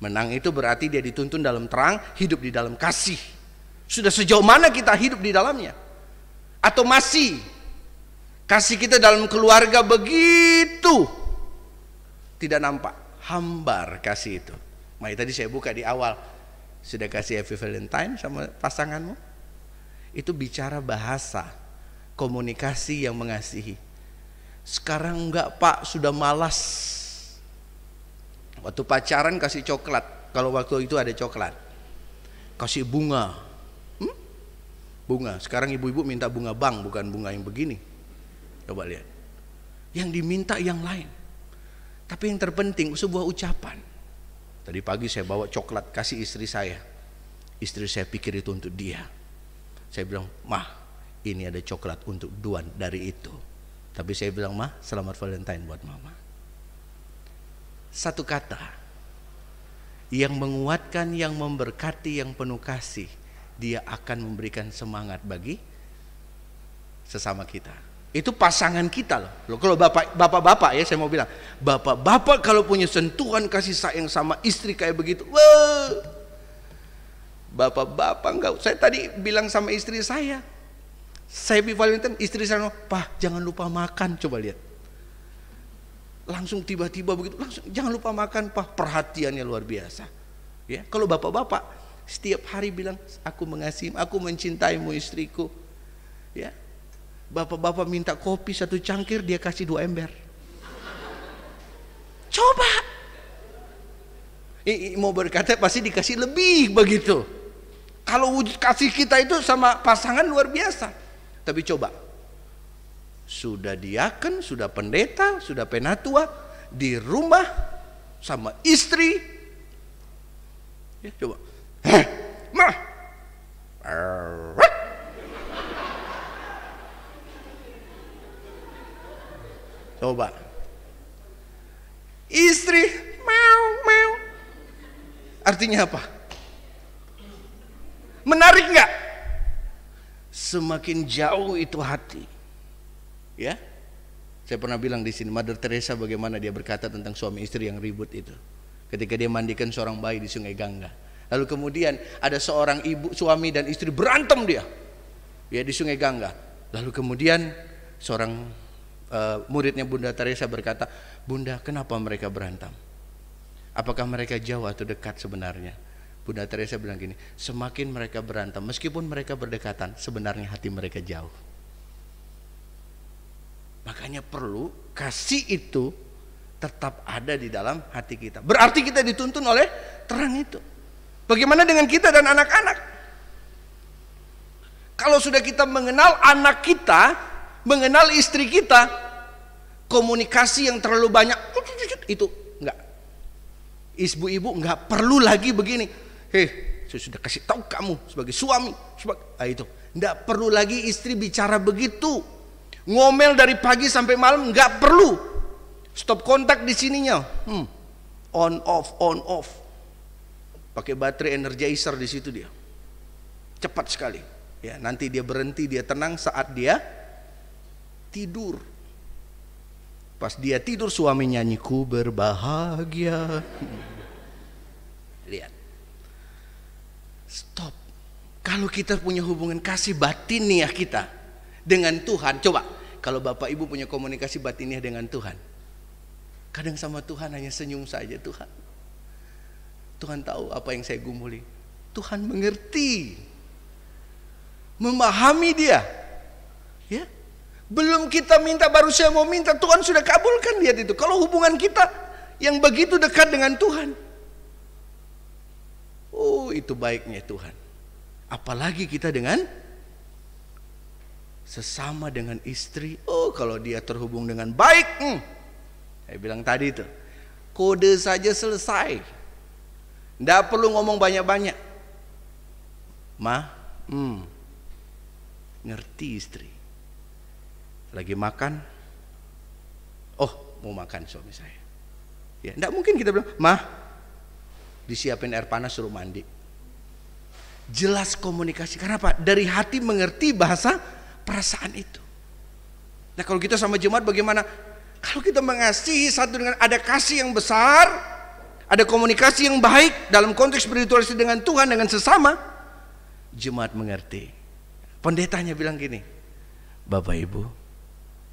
Menang itu berarti dia dituntun dalam terang, hidup di dalam kasih. Sudah sejauh mana kita hidup di dalamnya? Atau masih kasih kita dalam keluarga begitu tidak nampak, hambar kasih itu. Mari tadi saya buka di awal, sudah kasih Happy Valentine sama pasanganmu? Itu bicara bahasa komunikasi yang mengasihi. Sekarang enggak Pak, sudah malas. Waktu pacaran kasih coklat, kalau waktu itu ada coklat. Kasih bunga, bunga. Sekarang ibu-ibu minta bunga bank, bukan bunga yang begini. Coba lihat. Yang diminta yang lain. Tapi yang terpenting sebuah ucapan. Tadi pagi saya bawa coklat kasih istri saya. Istri saya pikir itu untuk dia. Saya bilang, "Mah, ini ada coklat untuk Duan dari itu." Tapi saya bilang, "Mah, selamat Valentine buat Mama." Satu kata yang menguatkan, yang memberkati, yang penuh kasih, dia akan memberikan semangat bagi sesama kita. Itu pasangan kita loh. Kalau bapak-bapak ya, saya mau bilang, bapak-bapak kalau punya sentuhan kasih sayang sama istri kayak begitu, wah, bapak-bapak enggak. Saya tadi bilang sama istri saya Happy Valentine, istri saya bilang, "Pak, jangan lupa makan." Coba lihat, langsung tiba-tiba begitu, langsung jangan lupa makan, Pak. Perhatiannya luar biasa. Ya, kalau bapak-bapak setiap hari bilang, "Aku mengasihi, aku mencintaimu istriku." Ya, bapak-bapak minta kopi 1 cangkir, dia kasih 2 ember. Coba, mau berkata pasti dikasih lebih begitu. Kalau wujud kasih kita itu sama pasangan luar biasa. Tapi coba, sudah diaken, sudah pendeta, sudah penatua, di rumah sama istri, ya, coba, "Mah, coba, istri, meow, meow." Artinya apa? Menarik nggak? Semakin jauh itu hati. Ya, saya pernah bilang di sini, Mother Teresa bagaimana dia berkata tentang suami istri yang ribut itu, ketika dia mandikan seorang bayi di Sungai Gangga. Lalu kemudian ada seorang ibu, suami dan istri berantem dia, ya, di Sungai Gangga. Lalu kemudian seorang muridnya Bunda Teresa berkata, "Bunda, kenapa mereka berantem? Apakah mereka jauh atau dekat sebenarnya?" Bunda Teresa bilang gini, "Semakin mereka berantem, meskipun mereka berdekatan, sebenarnya hati mereka jauh." Makanya perlu kasih itu tetap ada di dalam hati kita. Berarti kita dituntun oleh terang itu. Bagaimana dengan kita dan anak-anak? Kalau sudah kita mengenal anak kita, mengenal istri kita, komunikasi yang terlalu banyak itu enggak. Ibu-ibu enggak perlu lagi begini. "Hei, saya sudah kasih tahu kamu sebagai suami. Itu, tidak perlu lagi istri bicara begitu. Ngomel dari pagi sampai malam, nggak perlu. Stop kontak di sininya. On off. Pakai baterai energizer di situ dia. Cepat sekali. Ya, nanti dia berhenti, dia tenang saat dia tidur. Pas dia tidur suami nyanyi ku berbahagia. Lihat. Stop. Kalau kita punya hubungan kasih batiniah kita dengan Tuhan, coba kalau Bapak Ibu punya komunikasi batiniah dengan Tuhan, kadang sama Tuhan hanya senyum saja. Tuhan tahu apa yang saya gumuli. Tuhan mengerti, memahami dia. Ya, belum kita minta, baru saya mau minta, Tuhan sudah kabulkan. Lihat itu. Kalau hubungan kita yang begitu dekat dengan Tuhan, oh itu baiknya Tuhan. Apalagi kita dengan sesama dengan istri. Oh kalau dia terhubung dengan baik, saya bilang tadi itu, kode saja selesai. Tidak perlu ngomong banyak-banyak. Ngerti istri. Lagi makan, oh mau makan suami saya. Ya, tidak mungkin kita bilang, mah disiapin air panas suruh mandi. Jelas komunikasi. Karena apa? Dari hati mengerti bahasa perasaan itu. Nah kalau kita sama jemaat bagaimana? Kalau kita mengasihi satu dengan ada kasih yang besar, ada komunikasi yang baik dalam konteks spiritualitas dengan Tuhan, dengan sesama, jemaat mengerti. Pendetanya bilang gini, Bapak Ibu,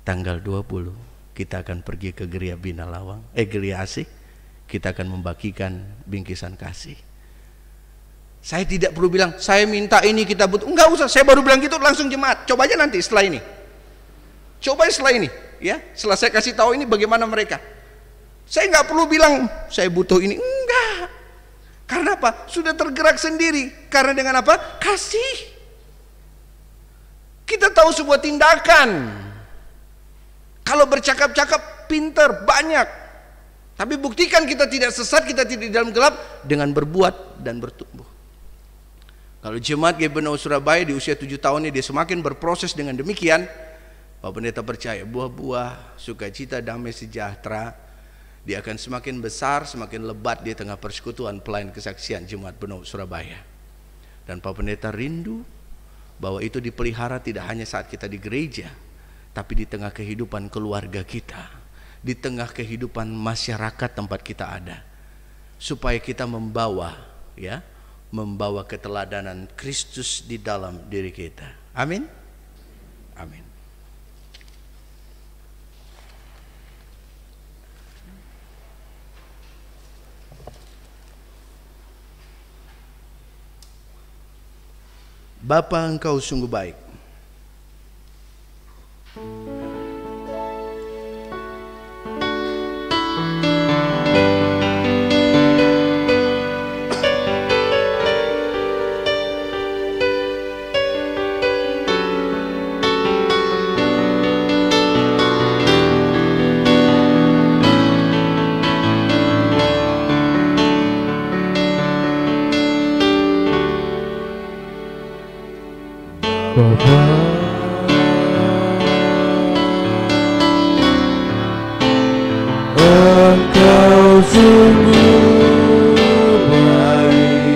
tanggal 20 kita akan pergi ke Geria Bina Lawang, Geria Asih. Kita akan membagikan bingkisan kasih. Saya tidak perlu bilang, saya minta ini kita butuh. Enggak usah, saya baru bilang gitu langsung jemaat. Coba aja nanti setelah ini. Coba setelah ini, ya. Setelah saya kasih tahu ini bagaimana mereka. Saya nggak perlu bilang saya butuh ini. Enggak. Karena apa? Sudah tergerak sendiri. Karena dengan apa? Kasih. Kita tahu sebuah tindakan. Kalau bercakap-cakap pinter, banyak. Tapi buktikan kita tidak sesat, kita tidak di dalam gelap dengan berbuat dan bertumbuh. Kalau jemaat GBNU Surabaya di usia 7 tahun ini dia semakin berproses dengan demikian, Pak Pendeta percaya buah-buah sukacita, damai sejahtera dia akan semakin besar, semakin lebat di tengah persekutuan pelayan kesaksian jemaat BNU Surabaya. Dan Pak Pendeta rindu bahwa itu dipelihara tidak hanya saat kita di gereja, tapi di tengah kehidupan keluarga kita, di tengah kehidupan masyarakat tempat kita ada, supaya kita membawa keteladanan Kristus di dalam diri kita. Amin. Amin. Bapa, Engkau sungguh baik. Engkau sungguh baik,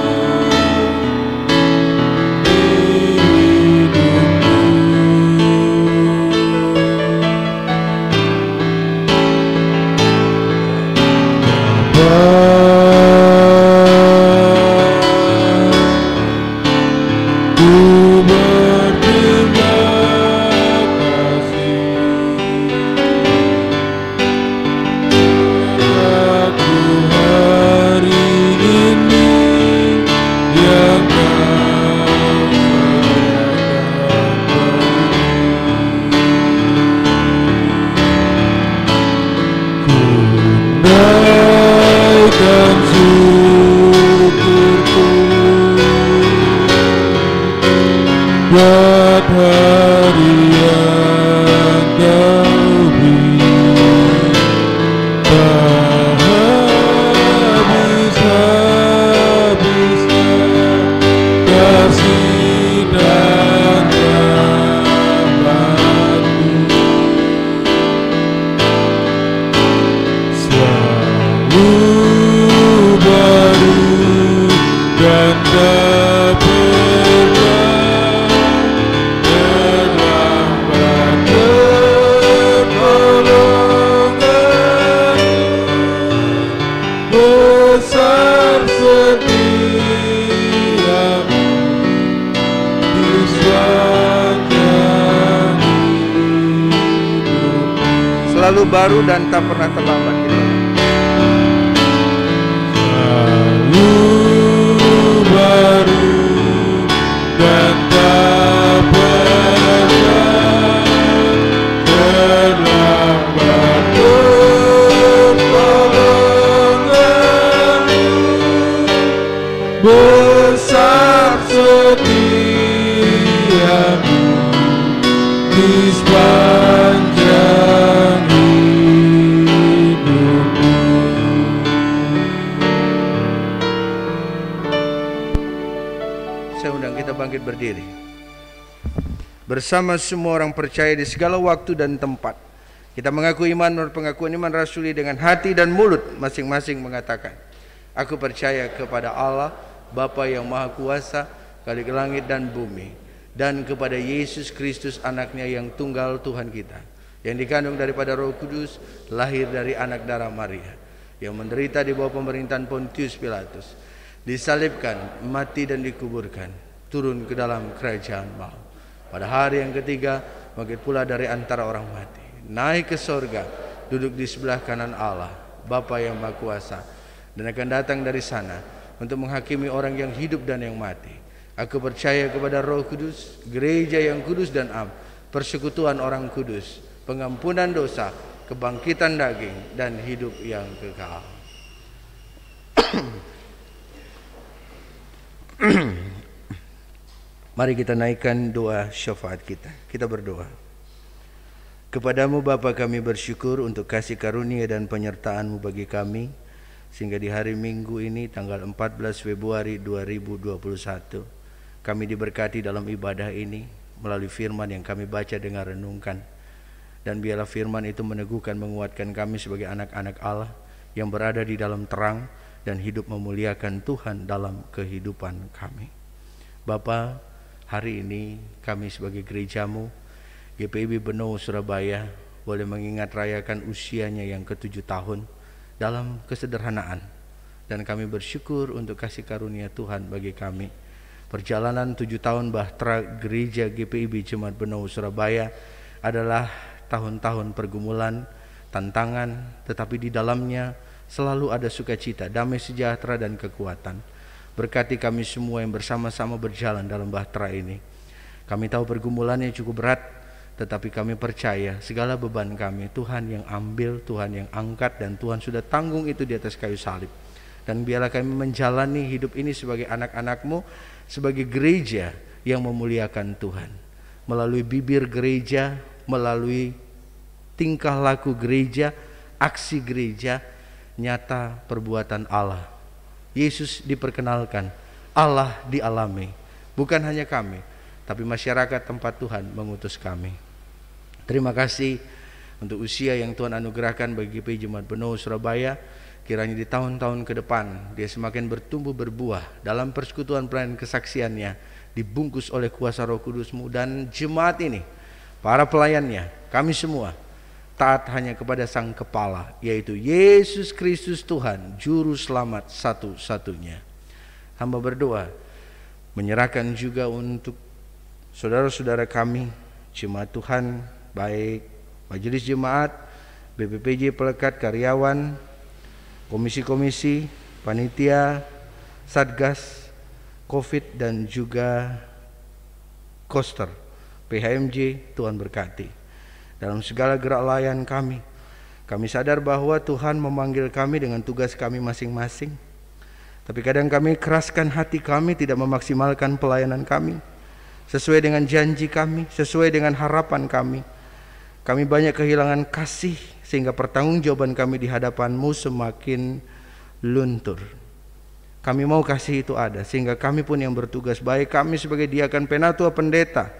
kasih-Mu melimpah di hidupku. Buat hari yang selalu baru dan tak pernah terlambat. Selalu baru dan tak pernah terlambat. Pertolonganmu besar setiamu di sepanjang hidupku. Saya undang kita bangkit berdiri bersama semua orang percaya di segala waktu dan tempat. Kita mengaku iman menurut pengakuan iman rasuli dengan hati dan mulut masing-masing mengatakan, aku percaya kepada Allah Bapa yang Maha Kuasa, Khalik langit dan bumi, dan kepada Yesus Kristus anaknya yang tunggal Tuhan kita, yang dikandung daripada Roh Kudus, lahir dari anak darah Maria, yang menderita di bawah pemerintahan Pontius Pilatus, disalibkan, mati dan dikuburkan, turun ke dalam kerajaan maut. Pada hari yang ketiga bangkit pula dari antara orang mati, naik ke sorga, duduk di sebelah kanan Allah Bapa yang Maha Kuasa, dan akan datang dari sana untuk menghakimi orang yang hidup dan yang mati. Aku percaya kepada Roh Kudus, gereja yang kudus dan am, persekutuan orang kudus, pengampunan dosa, kebangkitan daging, dan hidup yang kekal. Mari kita naikkan doa syafaat kita. Kita berdoa. Kepadamu Bapa kami bersyukur untuk kasih karunia dan penyertaan-Mu bagi kami, sehingga di hari Minggu ini tanggal 14 Februari 2021 kami diberkati dalam ibadah ini melalui firman yang kami baca dengar renungkan. Dan biarlah firman itu meneguhkan menguatkan kami sebagai anak-anak Allah yang berada di dalam terang dan hidup memuliakan Tuhan dalam kehidupan kami. Bapa, hari ini kami sebagai gereja-Mu GPIB Benowo Surabaya boleh mengingat rayakan usianya yang ke-7 tahun dalam kesederhanaan, dan kami bersyukur untuk kasih karunia Tuhan bagi kami. Perjalanan 7 tahun bahtera gereja GPIB Jemaat Benowo Surabaya adalah tahun-tahun pergumulan, tantangan, tetapi di dalamnya selalu ada sukacita, damai sejahtera dan kekuatan. Berkati kami semua yang bersama-sama berjalan dalam bahtera ini. Kami tahu pergumulannya cukup berat, tetapi kami percaya segala beban kami Tuhan yang ambil, Tuhan yang angkat, dan Tuhan sudah tanggung itu di atas kayu salib. Dan biarlah kami menjalani hidup ini sebagai anak-anak-Mu, sebagai gereja yang memuliakan Tuhan. Melalui bibir gereja, melalui tingkah laku gereja, aksi gereja, nyata perbuatan Allah. Yesus diperkenalkan, Allah dialami. Bukan hanya kami, tapi masyarakat tempat Tuhan mengutus kami. Terima kasih untuk usia yang Tuhan anugerahkan bagi GPI Jemaat Benowo Surabaya. Kiranya di tahun-tahun ke depan dia semakin bertumbuh berbuah dalam persekutuan pelayanan kesaksiannya, dibungkus oleh kuasa Roh Kudus-Mu, dan jemaat ini, para pelayannya, kami semua taat hanya kepada Sang Kepala, yaitu Yesus Kristus Tuhan, Juru Selamat satu-satunya. Hamba berdoa menyerahkan juga untuk saudara-saudara kami, jemaat Tuhan, baik majelis jemaat, BPPJ Pelekat, karyawan, komisi-komisi, panitia, satgas, COVID, dan juga koster, PHMJ. Tuhan berkati dalam segala gerak layan kami. Kami sadar bahwa Tuhan memanggil kami dengan tugas kami masing-masing. Tapi kadang kami keraskan hati kami, tidak memaksimalkan pelayanan kami sesuai dengan janji kami, sesuai dengan harapan kami. Kami banyak kehilangan kasih, sehingga pertanggungjawaban kami di hadapan-Mu semakin luntur. Kami mau kasih itu ada, sehingga kami pun yang bertugas, baik kami sebagai diakan, penatua, pendeta,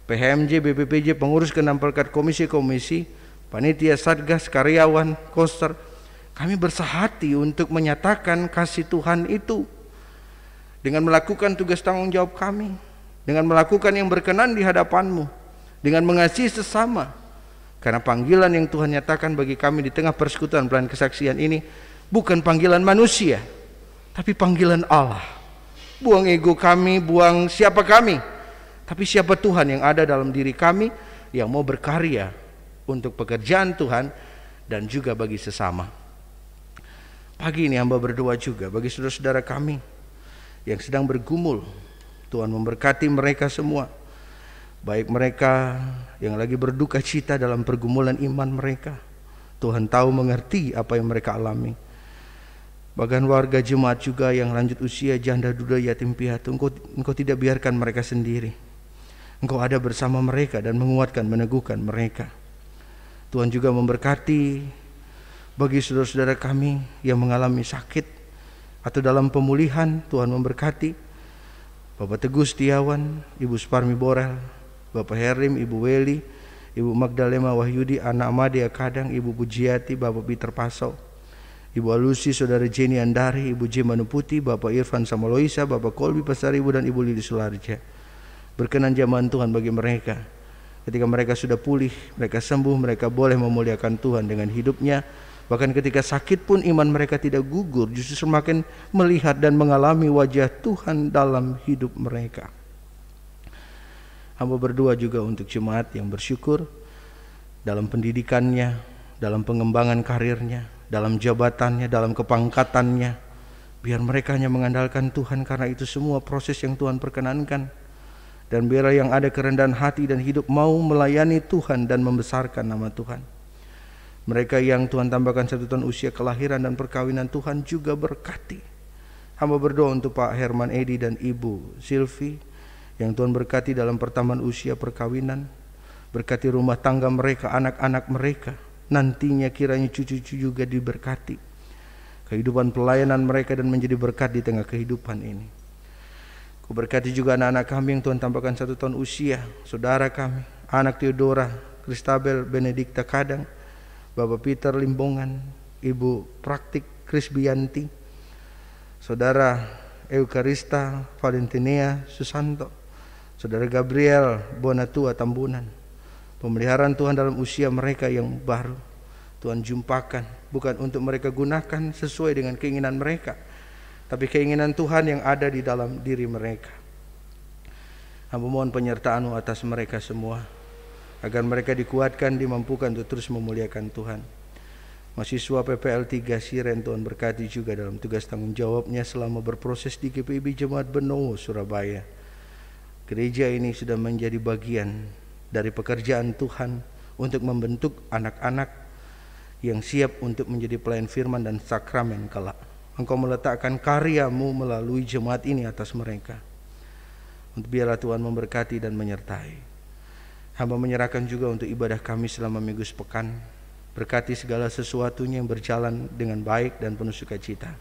PHMJ, BPPJ, pengurus ke-6 Pelekat, komisi-komisi, panitia, satgas, karyawan, koster, kami bersehati untuk menyatakan kasih Tuhan itu dengan melakukan tugas tanggung jawab kami, dengan melakukan yang berkenan di hadapan-Mu, dengan mengasihi sesama. Karena panggilan yang Tuhan nyatakan bagi kami di tengah persekutuan pelayanan kesaksian ini bukan panggilan manusia, tapi panggilan Allah. Buang ego kami, buang siapa kami, tapi siapa Tuhan yang ada dalam diri kami yang mau berkarya untuk pekerjaan Tuhan dan juga bagi sesama. Pagi ini hamba berdoa juga bagi saudara-saudara kami yang sedang bergumul. Tuhan memberkati mereka semua, baik mereka yang lagi berduka cita dalam pergumulan iman mereka. Tuhan tahu mengerti apa yang mereka alami. Bahkan warga jemaat juga yang lanjut usia, janda, duda, yatim piatu, Engkau tidak biarkan mereka sendiri. Engkau ada bersama mereka dan menguatkan, meneguhkan mereka. Tuhan juga memberkati bagi saudara-saudara kami yang mengalami sakit atau dalam pemulihan. Tuhan memberkati Bapak Teguh Setiawan, Ibu Suparmi Borel, Bapak Herim, Ibu Weli, Ibu Magdalena Wahyudi, anak Amadia Kadang, Ibu Pujiati, Bapak Peter Pasau, Ibu Alusi, Saudara Jenny Andari, Ibu J. Manuputi, Bapak Irfan Samaloisa, Bapak Kolbi Pasaribu, dan Ibu Lili Sularja. Berkenan jamahan Tuhan bagi mereka. Ketika mereka sudah pulih, mereka sembuh, mereka boleh memuliakan Tuhan dengan hidupnya. Bahkan ketika sakit pun iman mereka tidak gugur, justru semakin melihat dan mengalami wajah Tuhan dalam hidup mereka. Hamba berdoa juga untuk jemaat yang bersyukur dalam pendidikannya, dalam pengembangan karirnya, dalam jabatannya, dalam kepangkatannya. Biar mereka hanya mengandalkan Tuhan, karena itu semua proses yang Tuhan perkenankan. Dan biar yang ada kerendahan hati dan hidup mau melayani Tuhan dan membesarkan nama Tuhan. Mereka yang Tuhan tambahkan 1 tahun usia kelahiran dan perkawinan, Tuhan juga berkati. Hamba berdoa untuk Pak Herman Edi dan Ibu Silvi yang Tuhan berkati dalam pertambahan usia perkawinan. Berkati rumah tangga mereka, anak-anak mereka. Nantinya kiranya cucu-cucu juga diberkati. Kehidupan pelayanan mereka dan menjadi berkat di tengah kehidupan ini. Ku berkati juga anak-anak kami yang Tuhan tambahkan 1 tahun usia. Saudara kami, anak Theodora Kristabel Benedikta Kadang, Bapak Peter Limbongan, Ibu Praktik Krisbianti, Saudara Eukarista Valentinea Susanto, Saudara Gabriel Bonatua Tambunan. Pemeliharaan Tuhan dalam usia mereka yang baru Tuhan jumpakan, bukan untuk mereka gunakan sesuai dengan keinginan mereka, tapi keinginan Tuhan yang ada di dalam diri mereka. Hamba mohon penyertaan-Mu atas mereka semua, agar mereka dikuatkan, dimampukan untuk terus memuliakan Tuhan. Mahasiswa PPL 3 Siren, Tuhan berkati juga dalam tugas tanggung jawabnya selama berproses di GPIB Jemaat Benowo, Surabaya. Gereja ini sudah menjadi bagian dari pekerjaan Tuhan untuk membentuk anak-anak yang siap untuk menjadi pelayan firman dan sakramen kelak. Engkau meletakkan karya-Mu melalui jemaat ini atas mereka. Untuk biarlah Tuhan memberkati dan menyertai. Hamba menyerahkan juga untuk ibadah kami selama minggu sepekan. Berkati segala sesuatunya yang berjalan dengan baik dan penuh sukacita.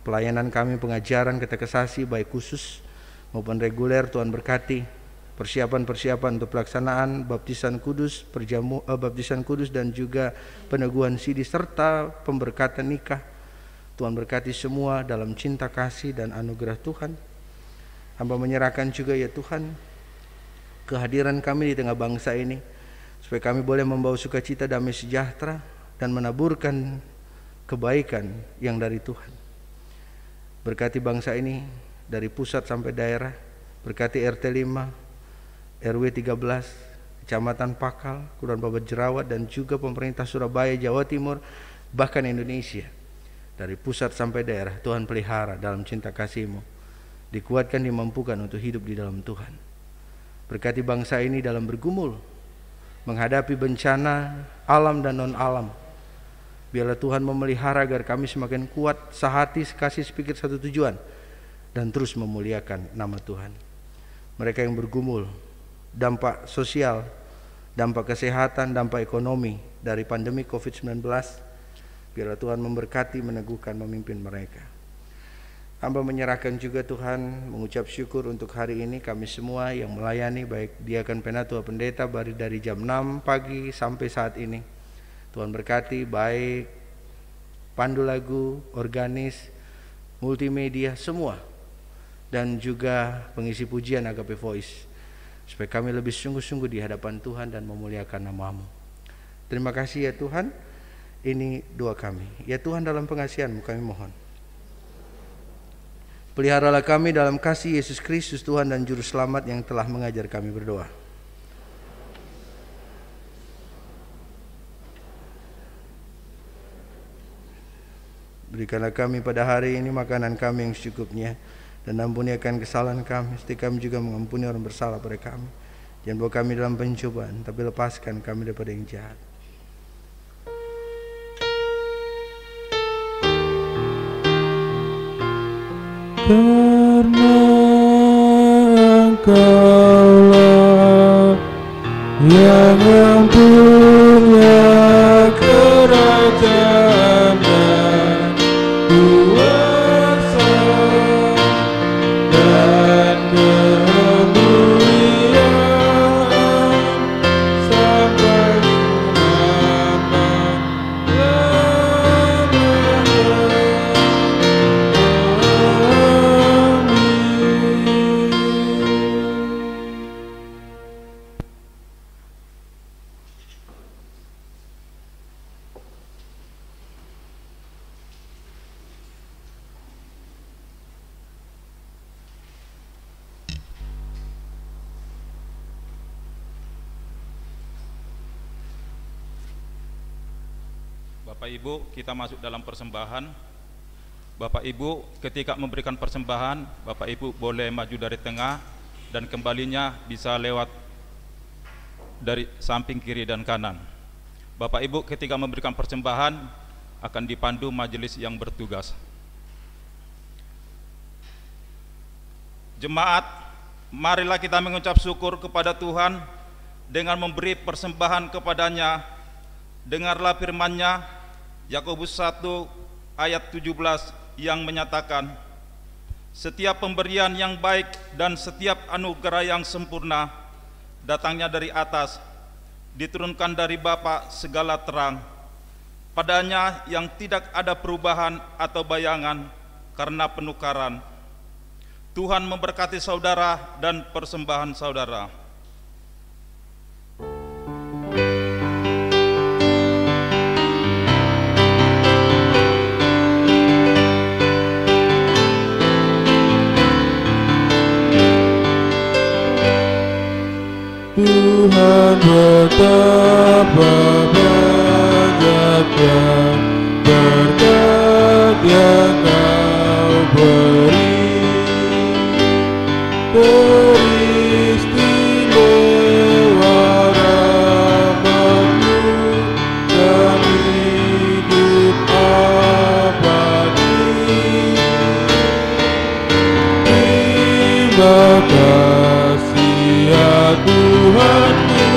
Pelayanan kami, pengajaran, katekesasi baik khusus maupun reguler, Tuhan berkati. Persiapan-persiapan untuk pelaksanaan baptisan kudus, baptisan kudus dan juga peneguhan sidi serta pemberkatan nikah. Tuhan berkati semua dalam cinta kasih dan anugerah Tuhan. Hamba menyerahkan juga ya Tuhan kehadiran kami di tengah bangsa ini, supaya kami boleh membawa sukacita, damai sejahtera, dan menaburkan kebaikan yang dari Tuhan. Berkati bangsa ini dari pusat sampai daerah. Berkati RT 5, RW 13, Kecamatan Pakal, Kelurahan Babat Jerawat, dan juga pemerintah Surabaya, Jawa Timur, bahkan Indonesia. Dari pusat sampai daerah, Tuhan pelihara dalam cinta kasih-Mu. Dikuatkan, dimampukan untuk hidup di dalam Tuhan. Berkati bangsa ini dalam bergumul menghadapi bencana alam dan non-alam. Biarlah Tuhan memelihara agar kami semakin kuat, sehati, sekasih, sepikir, satu tujuan, dan terus memuliakan nama Tuhan. Mereka yang bergumul dampak sosial, dampak kesehatan, dampak ekonomi dari pandemi COVID-19, biarlah Tuhan memberkati, meneguhkan, memimpin mereka. Hamba menyerahkan juga Tuhan, mengucap syukur untuk hari ini kami semua yang melayani, baik diakan penatua pendeta dari jam 6 pagi sampai saat ini. Tuhan berkati, baik pandu lagu, organis, multimedia, semua, dan juga pengisi pujian Agape Voice, supaya kami lebih sungguh-sungguh di hadapan Tuhan dan memuliakan nama-Mu. Terima kasih ya Tuhan, ini doa kami. Ya Tuhan, dalam pengasihan-Mu kami mohon, peliharalah kami dalam kasih Yesus Kristus Tuhan dan Juru Selamat yang telah mengajar kami berdoa. Berikanlah kami pada hari ini makanan kami yang secukupnya, dan ampuni akan kesalahan kami, seperti kami juga mengampuni orang bersalah pada kami. Jangan bawa kami dalam pencobaan, tapi lepaskan kami daripada yang jahat. Karena Engkaulah yang mempunyai kerajaan dan kuasa dan kemuliaan sampai Bapak Ibu, kita masuk dalam persembahan. Bapak Ibu, ketika memberikan persembahan, Bapak Ibu boleh maju dari tengah dan kembalinya bisa lewat dari samping kiri dan kanan. Bapak Ibu, ketika memberikan persembahan akan dipandu majelis yang bertugas. Jemaat, marilah kita mengucap syukur kepada Tuhan dengan memberi persembahan kepadanya. Dengarlah firman-Nya, Yakobus 1 ayat 17 yang menyatakan, setiap pemberian yang baik dan setiap anugerah yang sempurna datangnya dari atas, diturunkan dari Bapa segala terang, padanya yang tidak ada perubahan atau bayangan karena penukaran. Tuhan memberkati saudara dan persembahan saudara. Tuhan betapa banyaknya berkat yang Kau beri, teristimewa rahmat-Mu dan hidup abadi. Terima kasih ya Tuhanku,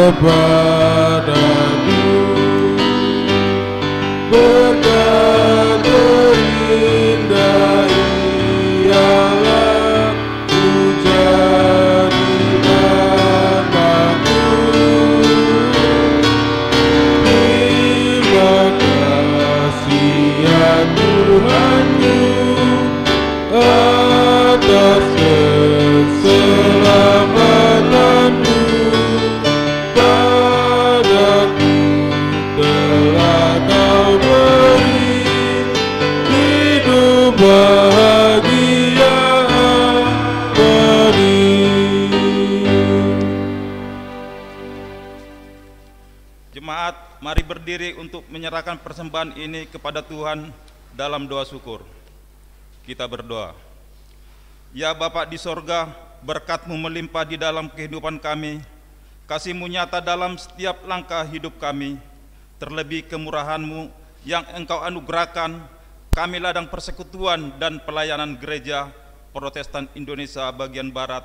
kepadaku, berkat terindah ialah ku jadi namamu. Terima kasih ya Tuhanku atas keselamatanmu. Padaku telah kau beri hidup bahagia abadi. Jemaat, mari berdiri untuk menyerahkan persembahan ini kepada Tuhan dalam doa syukur. Kita berdoa. Ya Bapa di sorga, berkat-Mu melimpah di dalam kehidupan kami, kasih-Mu nyata dalam setiap langkah hidup kami, terlebih kemurahan-Mu yang Engkau anugerahkan kami ladang persekutuan dan pelayanan gereja Protestan Indonesia bagian Barat.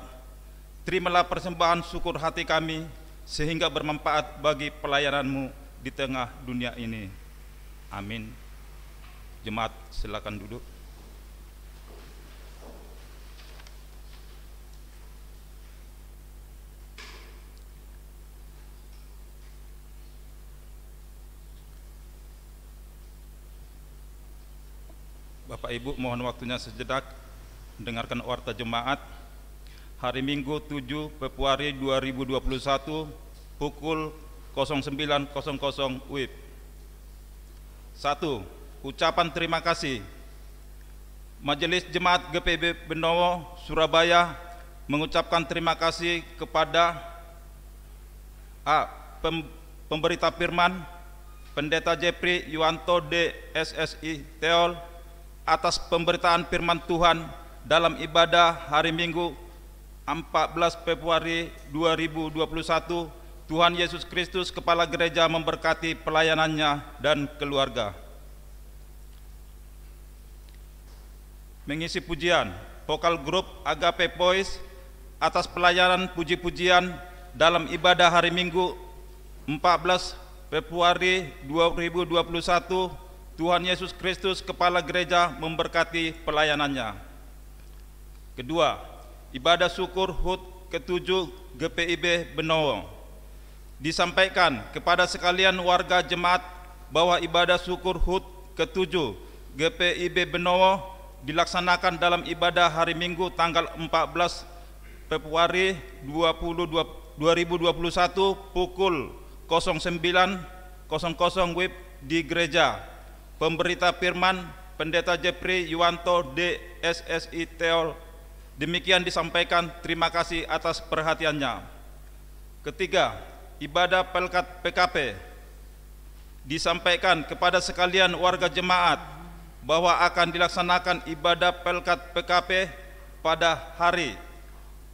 Terimalah persembahan syukur hati kami sehingga bermanfaat bagi pelayanan-Mu di tengah dunia ini. Amin. Jemaat, silakan duduk. Bapak Ibu, mohon waktunya sejenak mendengarkan warta jemaat. Hari Minggu 7 Februari 2021 pukul 09.00 WIB. 1. Ucapan terima kasih. Majelis Jemaat GPIB Benowo Surabaya mengucapkan terima kasih kepada A. Pemberita firman Pendeta Jeffrey Yuwanto DSSI Teol atas pemberitaan firman Tuhan dalam ibadah hari Minggu 14 Februari 2021. Tuhan Yesus Kristus Kepala Gereja memberkati pelayanannya dan keluarga. Mengisi pujian, vokal grup Agape Voice atas pelayanan puji-pujian dalam ibadah hari Minggu 14 Februari 2021. Tuhan Yesus Kristus Kepala Gereja memberkati pelayanannya. Kedua, ibadah syukur HUT ke-7 GPIB Benowo. Disampaikan kepada sekalian warga jemaat bahwa ibadah syukur HUT ke-7 GPIB Benowo dilaksanakan dalam ibadah hari Minggu tanggal 14 Februari 2021 pukul 09.00 WIB di gereja Pemberita firman Pendeta Jeffrey Yuwanto DSSI Teol. Demikian disampaikan, terima kasih atas perhatiannya. Ketiga, ibadah pelkat PKP. Disampaikan kepada sekalian warga jemaat bahwa akan dilaksanakan ibadah pelkat PKP pada hari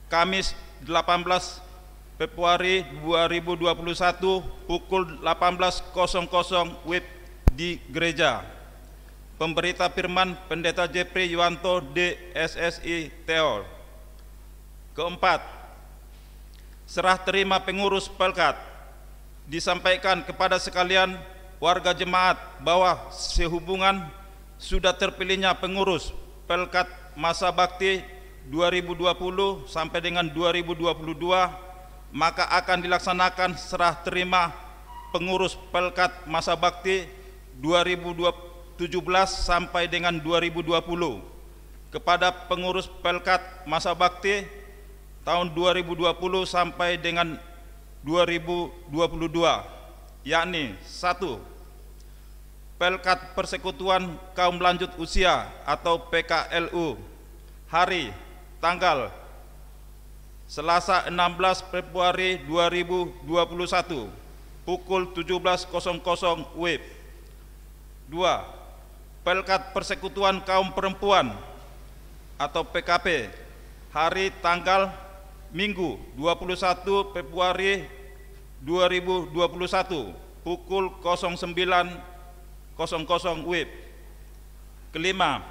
Kamis 18 Februari 2021 pukul 18.00 WIB di gereja Pemberita firman Pendeta Jeffrey Yuwanto DSSI Teol. Keempat, serah terima pengurus pelkat. Disampaikan kepada sekalian warga jemaat bahwa sehubungan sudah terpilihnya pengurus pelkat masa bakti 2020 sampai dengan 2022, maka akan dilaksanakan serah terima pengurus pelkat masa bakti 2017 sampai dengan 2020 kepada pengurus pelkat masa bakti tahun 2020 sampai dengan 2022, yakni 1. Pelkat Persekutuan Kaum Lanjut Usia atau PKLU, hari tanggal Selasa 16 Februari 2021 pukul 17.00 WIB. 2. Pelkat Persekutuan Kaum Perempuan atau PKP, hari tanggal Minggu 21 Februari 2021 pukul 09.00 WIB. Kelima,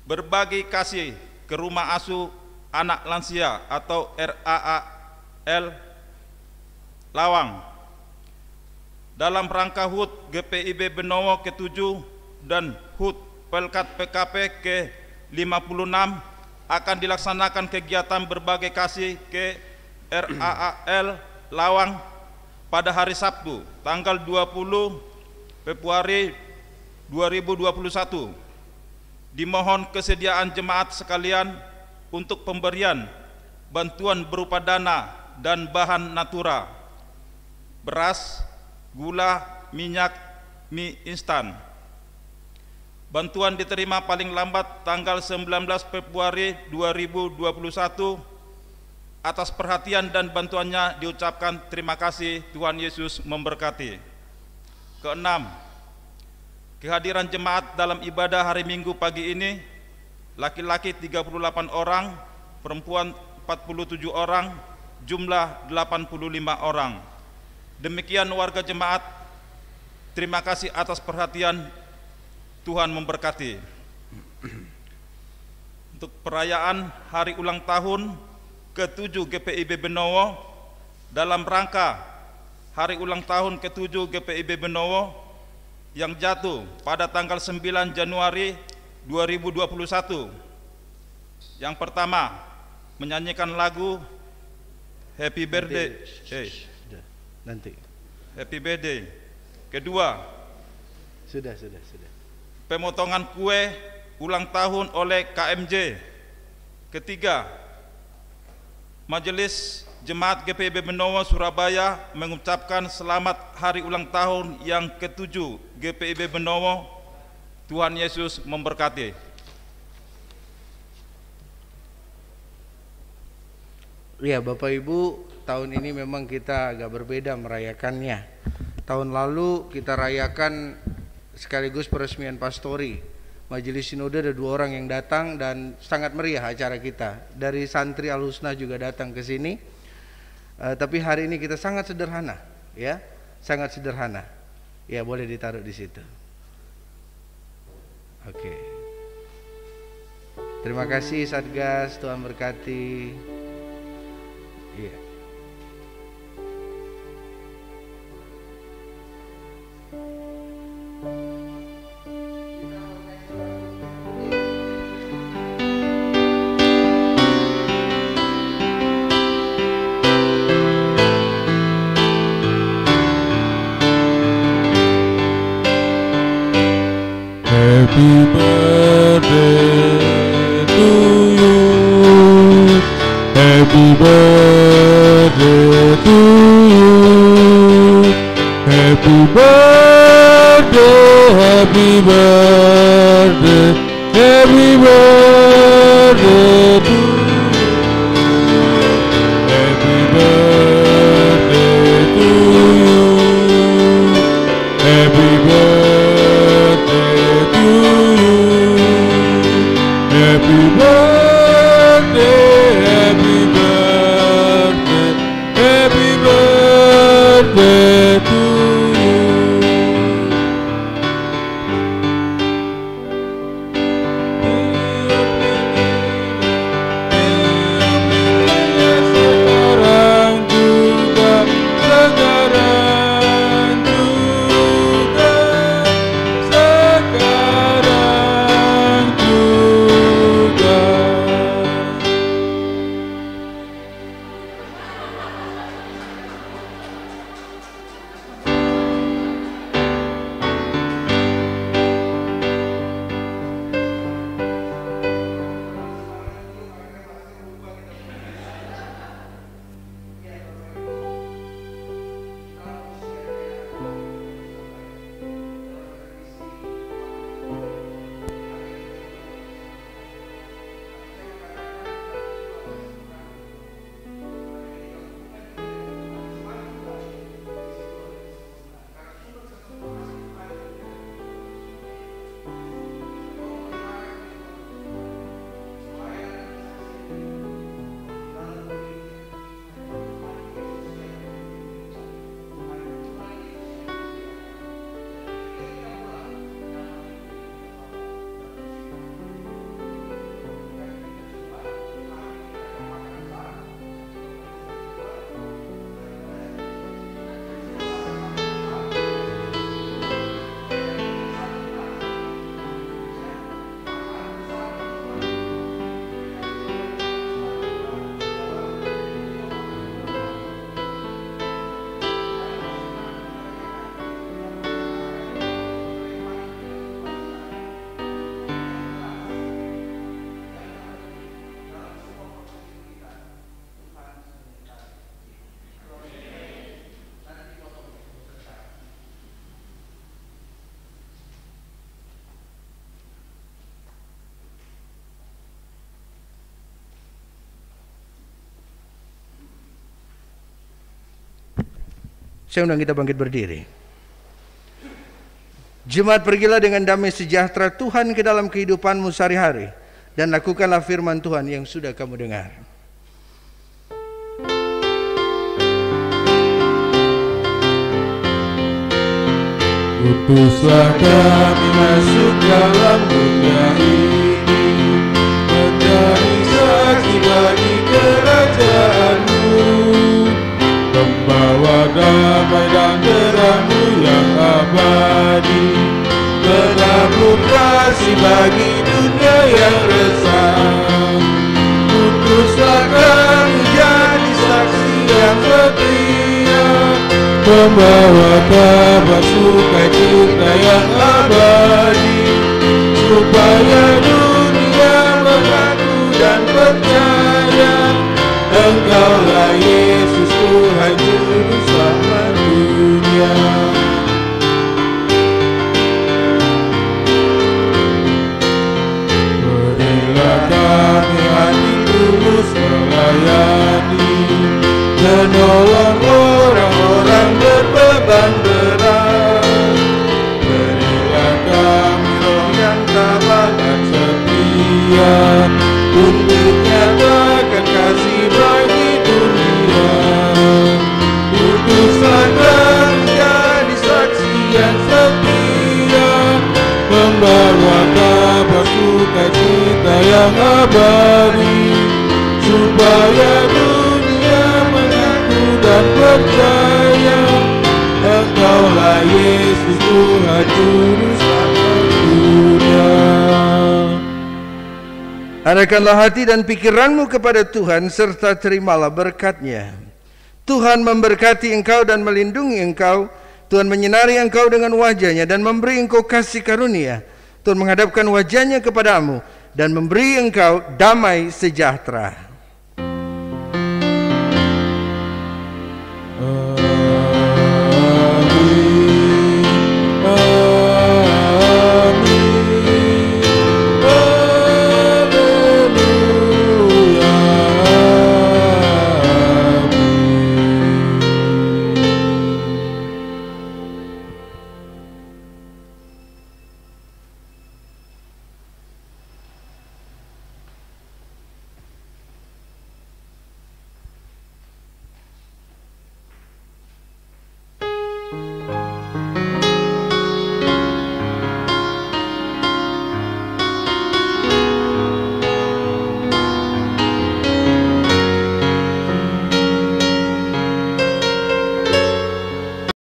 berbagi kasih ke rumah asuh anak lansia atau RAAL, Lawang. Dalam rangka HUT GPIB Benowo ke-7 dan HUT Pelkat PKP ke-56 akan dilaksanakan kegiatan berbagai kasih ke RAAL Lawang pada hari Sabtu tanggal 20 Februari 2021. Dimohon kesediaan jemaat sekalian untuk pemberian bantuan berupa dana dan bahan natura, beras, gula, minyak, mie instan. Bantuan diterima paling lambat tanggal 19 Februari 2021. Atas perhatian dan bantuannya diucapkan terima kasih. Tuhan Yesus memberkati. Keenam, kehadiran jemaat dalam ibadah hari Minggu pagi ini, laki-laki 38 orang, perempuan 47 orang, jumlah 85 orang. Demikian warga jemaat, terima kasih atas perhatian. Tuhan memberkati. Untuk perayaan hari ulang tahun ke-7 GPIB Benowo, dalam rangka hari ulang tahun ke-7 GPIB Benowo yang jatuh pada tanggal 9 Januari 2021. Yang pertama, menyanyikan lagu Happy Birthday. Nanti. Happy Birthday. Kedua, Sudah. pemotongan kue ulang tahun oleh KMJ. Ketiga, Majelis Jemaat GPIB Benowo Surabaya mengucapkan selamat hari ulang tahun yang ke-7 GPIB Benowo. Tuhan Yesus memberkati. Ya, Bapak Ibu, tahun ini memang kita agak berbeda merayakannya. Tahun lalu kita rayakan sekaligus peresmian pastori. Majelis Sinode ada 2 orang yang datang dan sangat meriah acara kita. Dari santri Al-Husna juga datang ke sini. Tapi hari ini kita sangat sederhana, ya, sangat sederhana. Ya, boleh ditaruh di situ. Oke. Terima kasih Satgas, Tuhan berkati. Iya. Happy birthday to you. Happy birthday to you. Happy birthday, happy birthday, happy birthday to you. Happy birthday to you. Happy birthday to you. Happy birthday, happy birthday, happy birthday to you. Saya undang kita bangkit berdiri. Jemaat, pergilah dengan damai sejahtera Tuhan ke dalam kehidupanmu sehari-hari, dan lakukanlah firman Tuhan yang sudah kamu dengar. Utuslah kami masuk dalam dunia ini, menjadi saksi bagi kerajaan-Mu, membawa damai dan terang-Mu yang abadi, menabur kasih bagi dunia yang resah. Utuslah kami jadi saksi yang setia, membawa kabar sukacita yang abadi, supaya dunia mengaku dan percaya Engkaulah Yesus Tuhan Juru Selamat dunia. Berilah kami hati tulus melayani, menolong orang-orang berbeban berat. Berilah kami roh yang tabah dan setia, untuk nyatakan kasih bagi dunia. Utuslah kami jadi saksi yang setia, membawa kabar sukacita yang abadi, supaya dunia mengaku dan percaya Engkaulah Yesus Tuhan Juru Selamat dunia. Arahkanlah hati dan pikiranmu kepada Tuhan, serta terimalah berkat-Nya. Tuhan memberkati engkau dan melindungi engkau. Tuhan menyinari engkau dengan wajah-Nya dan memberi engkau kasih karunia. Tuhan menghadapkan wajah-Nya kepadamu dan memberi engkau damai sejahtera.